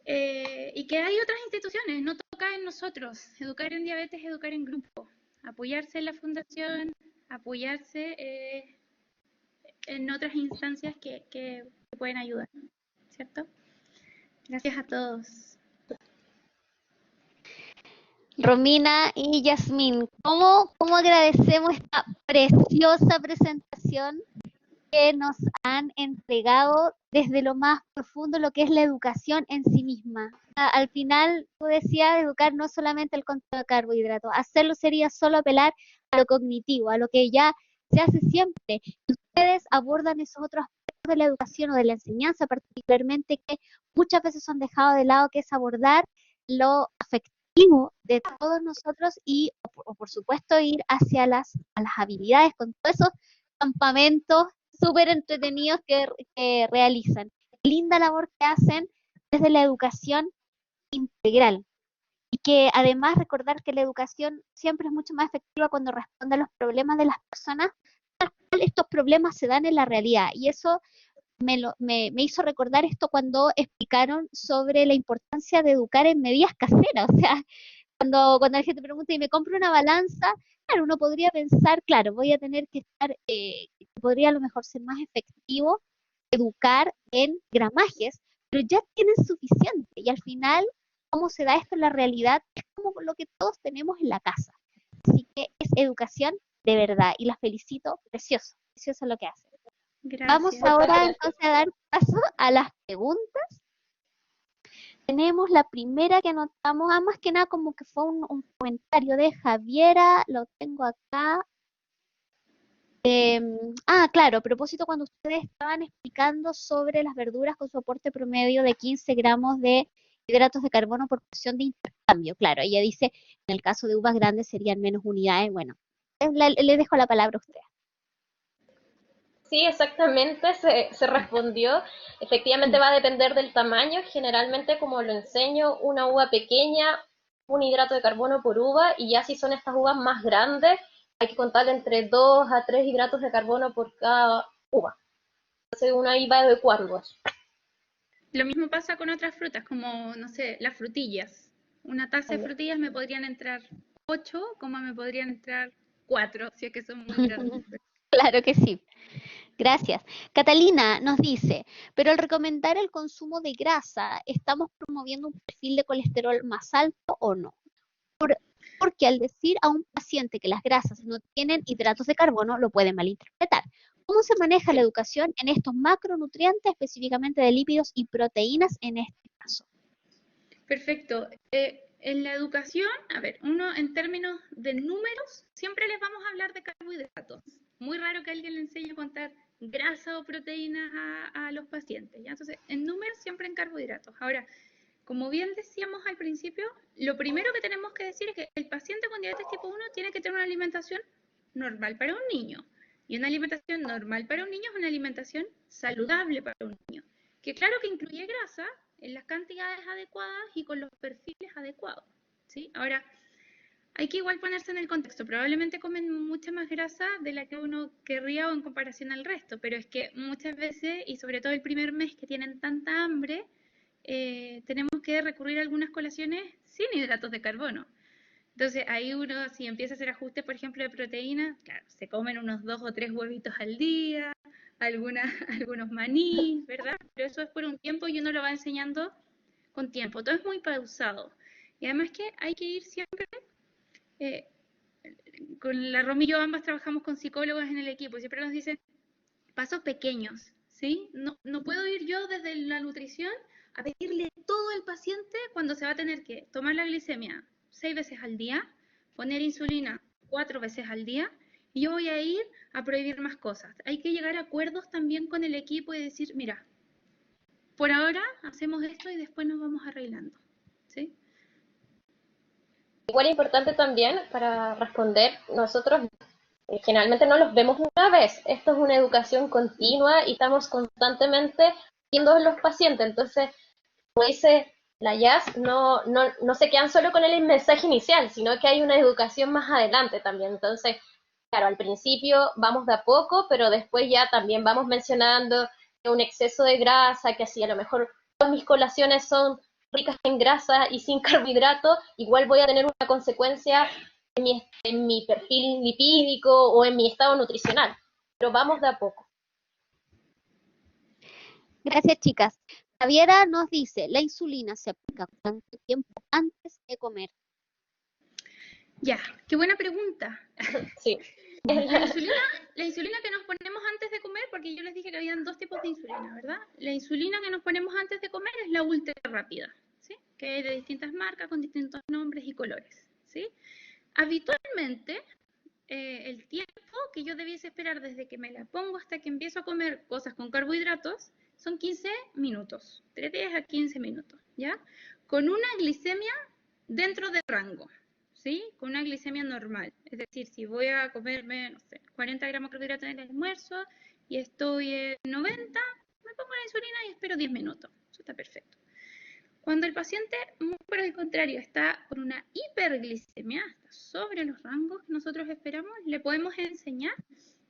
Y que hay otras instituciones, no toca en nosotros. Educar en diabetes es educar en grupo, apoyarse en la fundación, apoyarse en otras instancias que pueden ayudar, ¿cierto? Gracias a todos. Romina y Yasmín, ¿cómo agradecemos esta preciosa presentación que nos han entregado desde lo más profundo lo que es la educación en sí misma? Al final, tú decías, educar no solamente el consumo de carbohidratos, hacerlo sería solo apelar a lo cognitivo, a lo que ya se hace siempre. Y ustedes abordan esos otros aspectos de la educación o de la enseñanza particularmente que muchas veces son dejados de lado, que es abordar lo afectivo de todos nosotros y, o por supuesto, ir hacia a las habilidades con todos esos campamentos súper entretenidos que realizan. Linda labor que hacen desde la educación integral. Y que además recordar que la educación siempre es mucho más efectiva cuando responde a los problemas de las personas, tal cual estos problemas se dan en la realidad. Y eso me hizo recordar esto cuando explicaron sobre la importancia de educar en medidas caseras. O sea, cuando la gente pregunta y me compro una balanza, claro, uno podría pensar, claro, voy a tener que estar, podría a lo mejor ser más efectivo educar en gramajes, pero ya tienen suficiente. Y al final, cómo se da esto en la realidad es como lo que todos tenemos en la casa. Así que es educación de verdad y las felicito, precioso lo que hacen. Vamos Gracias. ahora entonces a dar paso a las preguntas. Tenemos la primera que anotamos, más que nada como que fue un comentario de Javiera, lo tengo acá. Claro, a propósito cuando ustedes estaban explicando sobre las verduras con soporte promedio de 15 gramos de hidratos de carbono por porción de intercambio. Claro, ella dice, en el caso de uvas grandes serían menos unidades. Bueno, le dejo la palabra a usted. Sí, exactamente, se respondió. Efectivamente va a depender del tamaño. Generalmente, como lo enseño, una uva pequeña, un hidrato de carbono por uva, y ya si son estas uvas más grandes, hay que contar entre 2 a 3 hidratos de carbono por cada uva. Entonces uno ahí va adecuando eso. Lo mismo pasa con otras frutas, como, no sé, las frutillas. Una taza de frutillas me podrían entrar 8, como me podrían entrar 4, si es que son muy grandes. Claro que sí. Gracias. Catalina nos dice, pero al recomendar el consumo de grasa, ¿estamos promoviendo un perfil de colesterol más alto o no? Porque al decir a un paciente que las grasas no tienen hidratos de carbono, lo puede malinterpretar. ¿Cómo se maneja la educación en estos macronutrientes, específicamente de lípidos y proteínas en este caso? Perfecto. En la educación, a ver, uno en términos de números, siempre les vamos a hablar de carbohidratos. Muy raro que alguien le enseñe a contar grasa o proteínas a los pacientes, ¿ya? Entonces, en números siempre en carbohidratos. Ahora, como bien decíamos al principio, lo primero que tenemos que decir es que el paciente con diabetes tipo 1 tiene que tener una alimentación normal para un niño. Y una alimentación normal para un niño es una alimentación saludable para un niño. Que claro que incluye grasa en las cantidades adecuadas y con los perfiles adecuados. ¿Sí? Ahora, hay que igual ponerse en el contexto. Probablemente comen mucha más grasa de la que uno querría o en comparación al resto, pero es que muchas veces, y sobre todo el primer mes que tienen tanta hambre, tenemos que recurrir a algunas colaciones sin hidratos de carbono. Entonces ahí uno, si empieza a hacer ajustes, por ejemplo, de proteínas, claro, se comen unos 2 o 3 huevitos al día, algunos maní, ¿verdad? Pero eso es por un tiempo y uno lo va enseñando con tiempo. Todo es muy pausado. Y además que hay que ir siempre, eh, con la Romy y yo ambas trabajamos con psicólogos en el equipo, siempre nos dicen pasos pequeños, ¿sí? No puedo ir yo desde la nutrición a pedirle todo al paciente cuando se va a tener que tomar la glicemia 6 veces al día, poner insulina 4 veces al día, y yo voy a ir a prohibir más cosas. Hay que llegar a acuerdos también con el equipo y decir, mira, por ahora hacemos esto y después nos vamos arreglando, ¿sí? Igual importante también para responder, nosotros generalmente no los vemos una vez. Esto es una educación continua y estamos constantemente viendo los pacientes. Entonces, como dice la Jazz, no se quedan solo con el mensaje inicial, sino que hay una educación más adelante también. Entonces, claro, al principio vamos de a poco, pero después ya también vamos mencionando que un exceso de grasa, que así a lo mejor todas mis colaciones son ricas en grasa y sin carbohidratos, igual voy a tener una consecuencia en mi perfil lipídico o en mi estado nutricional. Pero vamos de a poco. Gracias, chicas. Javiera nos dice, ¿la insulina se aplica cuánto tiempo antes de comer? Ya, qué buena pregunta. Sí. La insulina que nos ponemos antes de comer, porque yo les dije que habían 2 tipos de insulina, ¿verdad? La insulina que nos ponemos antes de comer es la ultra rápida, ¿sí? Que hay de distintas marcas, con distintos nombres y colores, ¿sí? Habitualmente, el tiempo que yo debiese esperar desde que me la pongo hasta que empiezo a comer cosas con carbohidratos son 15 minutos, 3 a 15 minutos, ¿ya? Con una glicemia dentro de rango, ¿sí? Con una glicemia normal. Es decir, si voy a comerme, no sé, 40 gramos de carbohidratos en el almuerzo y estoy en 90, me pongo la insulina y espero 10 minutos. Eso está perfecto. Cuando el paciente, por el contrario, está con una hiperglicemia, está sobre los rangos que nosotros esperamos, le podemos enseñar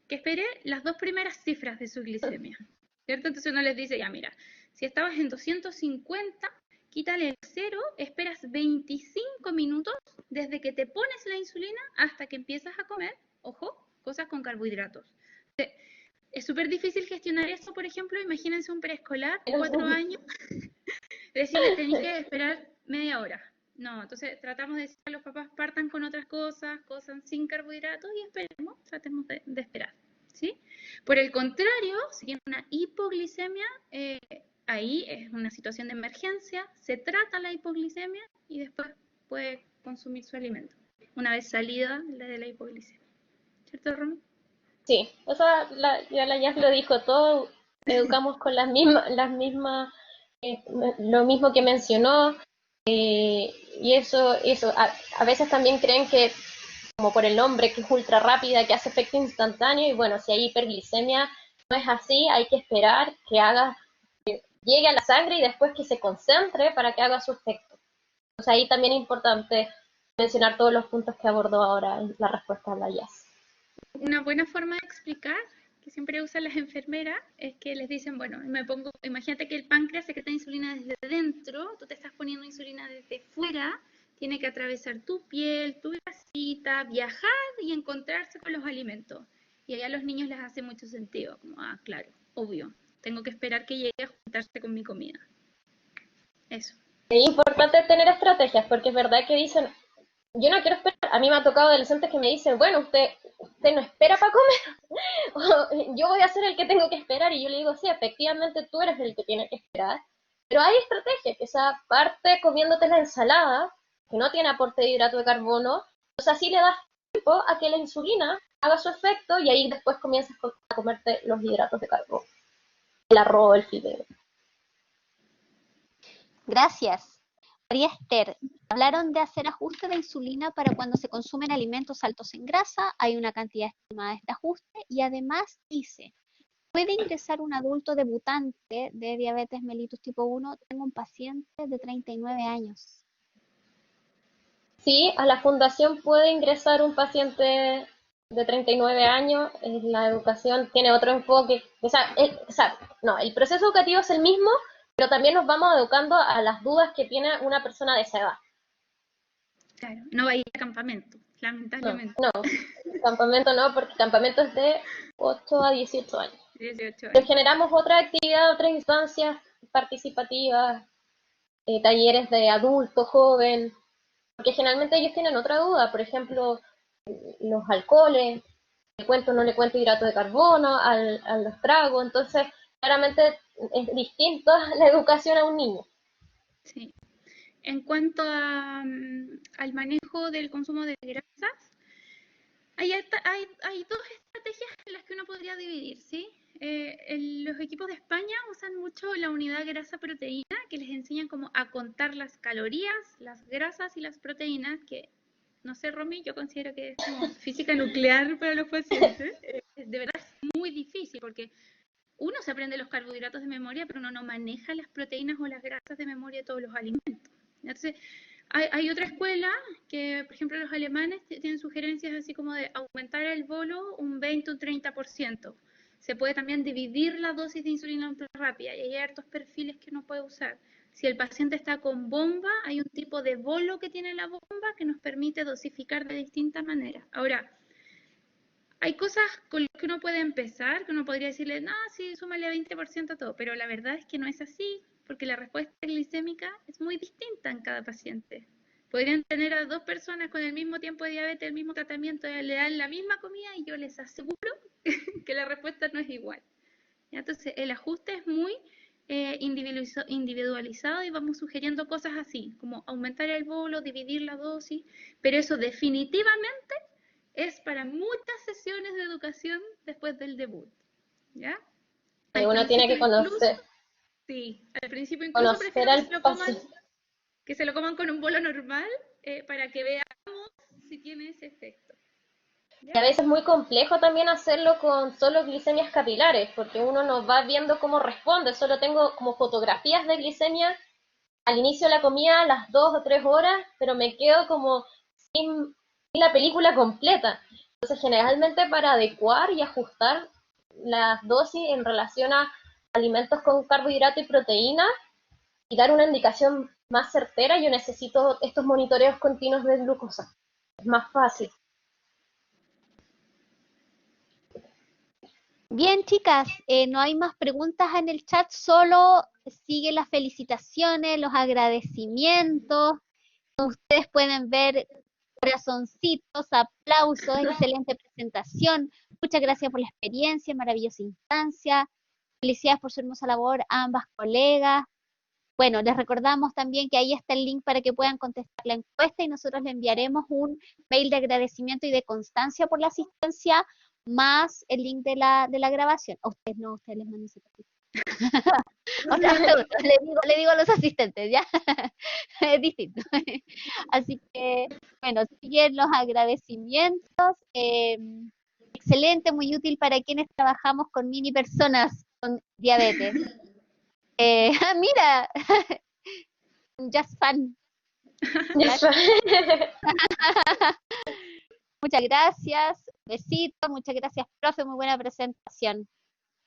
que espere las 2 primeras cifras de su glicemia, ¿cierto? Entonces uno les dice, ya mira, si estabas en 250, quítale el 0, esperas 25 minutos desde que te pones la insulina hasta que empiezas a comer, ojo, cosas con carbohidratos. Es súper difícil gestionar eso, por ejemplo, imagínense un preescolar, 4 años, decirle, tenéis que esperar media hora. No, entonces tratamos de decir a los papás partan con otras cosas, cosas sin carbohidratos y esperemos, tratemos de esperar. ¿sí? Por el contrario, si tiene una hipoglicemia, ahí es una situación de emergencia, se trata la hipoglicemia y después puede consumir su alimento, una vez salida de la hipoglicemia. ¿Cierto, Romy? Sí, o sea, ya la Jazz lo dijo todo, educamos con las mismas, lo mismo que mencionó, y eso, a veces también creen que, como por el nombre, que es ultra rápida, que hace efecto instantáneo, y bueno, si hay hiperglicemia, no es así, hay que esperar que llegue a la sangre y después que se concentre para que haga su efecto. O sea, ahí también es importante mencionar todos los puntos que abordó ahora en la respuesta a la Jazz. Una buena forma de explicar que siempre usan las enfermeras es que les dicen, bueno, imagínate que el páncreas secreta insulina desde dentro, tú te estás poniendo insulina desde fuera, tiene que atravesar tu piel, tu grasita, viajar y encontrarse con los alimentos. Y allá a los niños les hace mucho sentido, como, claro, obvio, tengo que esperar que llegue a juntarse con mi comida. Eso. Es importante tener estrategias, porque es verdad que dicen, yo no quiero esperar. A mí me ha tocado adolescentes que me dicen, bueno, usted no espera para comer, yo voy a ser el que tengo que esperar, y yo le digo, sí, efectivamente tú eres el que tiene que esperar, pero hay estrategias, que esa parte comiéndote la ensalada, que no tiene aporte de hidrato de carbono, o sea, así le das tiempo a que la insulina haga su efecto, y ahí después comienzas a comerte los hidratos de carbono, el arroz, el fideo. Gracias. María Esther, hablaron de hacer ajustes de insulina para cuando se consumen alimentos altos en grasa, hay una cantidad estimada de este ajuste y además dice, ¿puede ingresar un adulto debutante de diabetes mellitus tipo 1? Tengo un paciente de 39 años. Sí, a la fundación puede ingresar un paciente de 39 años. La educación tiene otro enfoque. O sea, no, el proceso educativo es el mismo, pero también nos vamos educando a las dudas que tiene una persona de esa edad. Claro, no va a ir a campamento, lamentablemente. No, campamento no, porque campamento es de 8 a 18 años. 18 años. Pero generamos otra actividad, otras instancias participativas, talleres de adulto, joven, porque generalmente ellos tienen otra duda, por ejemplo, los alcoholes, le cuento o no le cuento hidrato de carbono, a los tragos, entonces claramente es distinto la educación a un niño. Sí. En cuanto al manejo del consumo de grasas, hay dos estrategias en las que uno podría dividir, ¿sí? Los equipos de España usan mucho la unidad grasa-proteína, que les enseñan como a contar las calorías, las grasas y las proteínas, que, no sé, Romy, yo considero que es como física nuclear para los pacientes. De verdad es muy difícil, porque uno se aprende los carbohidratos de memoria, pero uno no maneja las proteínas o las grasas de memoria de todos los alimentos. Entonces, hay otra escuela que, por ejemplo, los alemanes tienen sugerencias así como de aumentar el bolo un 20 o un 30%. Se puede también dividir la dosis de insulina ultra rápida y hay hartos perfiles que uno puede usar. Si el paciente está con bomba, hay un tipo de bolo que tiene la bomba que nos permite dosificar de distintas maneras. Ahora, hay cosas con las que uno puede empezar, que uno podría decirle, no, sí, súmale 20% a todo, pero la verdad es que no es así, porque la respuesta glicémica es muy distinta en cada paciente. Podrían tener a dos personas con el mismo tiempo de diabetes, el mismo tratamiento, le dan la misma comida y yo les aseguro que la respuesta no es igual. Entonces, el ajuste es muy individualizado y vamos sugiriendo cosas así, como aumentar el bolo, dividir la dosis, pero eso definitivamente es para muchas sesiones de educación después del debut, ¿ya? Y uno tiene que conocer. Sí, al principio incluso prefiero que se lo coman con un bolo normal para que veamos si tiene ese efecto. ¿Ya? Y a veces es muy complejo también hacerlo con solo glicemias capilares, porque uno no va viendo cómo responde. Solo tengo como fotografías de glicemia al inicio de la comida, a las 2 o 3 horas, pero me quedo como sin la película completa. Entonces, generalmente para adecuar y ajustar las dosis en relación a alimentos con carbohidrato y proteína y dar una indicación más certera, yo necesito estos monitoreos continuos de glucosa. Es más fácil. Bien, chicas, no hay más preguntas en el chat, solo siguen las felicitaciones, los agradecimientos. Ustedes pueden ver corazoncitos, aplausos, excelente presentación. Muchas gracias por la experiencia, maravillosa instancia. Felicidades por su hermosa labor a ambas colegas. Bueno, les recordamos también que ahí está el link para que puedan contestar la encuesta y nosotros le enviaremos un mail de agradecimiento y de constancia por la asistencia, más el link de la grabación. A ustedes no, a ustedes les mando ese papel. O sea, le digo a los asistentes, ¿ya? Es distinto. Así que, bueno, siguen los agradecimientos. Excelente, muy útil para quienes trabajamos con mini personas con diabetes. Mira, Just Fan. Muchas gracias, besitos, muchas gracias, profe, muy buena presentación.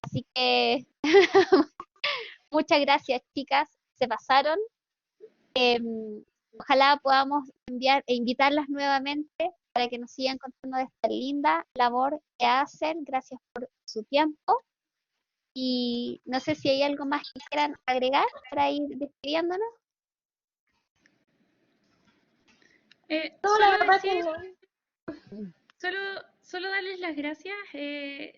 Así que, muchas gracias, chicas, se pasaron. Ojalá podamos enviar e invitarlas nuevamente para que nos sigan contando de esta linda labor que hacen. Gracias por su tiempo. Y no sé si hay algo más que quieran agregar para ir despidiéndonos. Solo darles las gracias.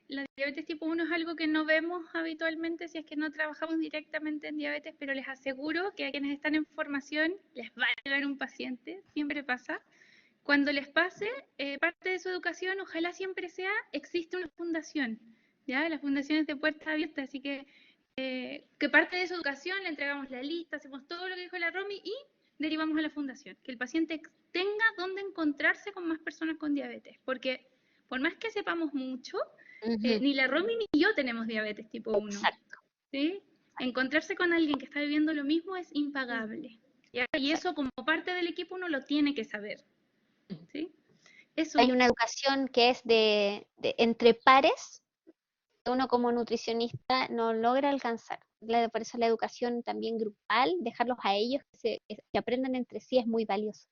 La diabetes tipo 1 es algo que no vemos habitualmente si es que no trabajamos directamente en diabetes, pero les aseguro que a quienes están en formación les va a llegar un paciente, siempre pasa. Cuando les pase, parte de su educación, ojalá siempre sea, existe una fundación, ¿ya? La fundación es de puerta abierta, así que parte de su educación, le entregamos la lista, hacemos todo lo que dijo la Romy y derivamos a la fundación, que el paciente tenga dónde encontrarse con más personas con diabetes, porque por más que sepamos mucho, ni la Romy ni yo tenemos diabetes tipo 1. Exacto. ¿Sí? Encontrarse con alguien que está viviendo lo mismo es impagable. ¿Ya? Y eso como parte del equipo uno lo tiene que saber. ¿Sí? Eso. Hay una educación que es de entre pares, que uno como nutricionista no logra alcanzar. Por eso la educación también grupal, dejarlos a ellos que aprendan entre sí es muy valioso.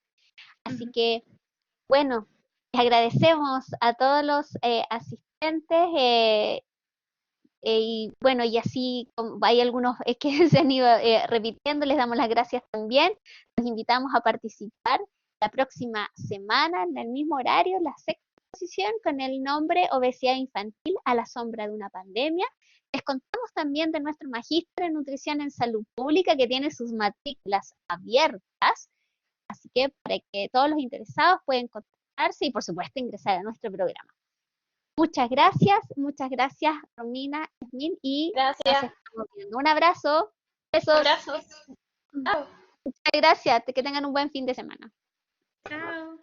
Así que, bueno, les agradecemos a todos los asistentes y bueno, y así hay algunos que se han ido repitiendo, les damos las gracias también. Los invitamos a participar la próxima semana en el mismo horario, la sexta exposición con el nombre Obesidad Infantil a la sombra de una pandemia. Les contamos también de nuestro magíster en nutrición en salud pública que tiene sus matrículas abiertas, así que para que todos los interesados pueden contactarse y por supuesto ingresar a nuestro programa. Muchas gracias Romina, Yasmín, y Gracias. nos estamos viendo. Un abrazo, besos. Abrazos. Chao. Muchas gracias, que tengan un buen fin de semana. Chao.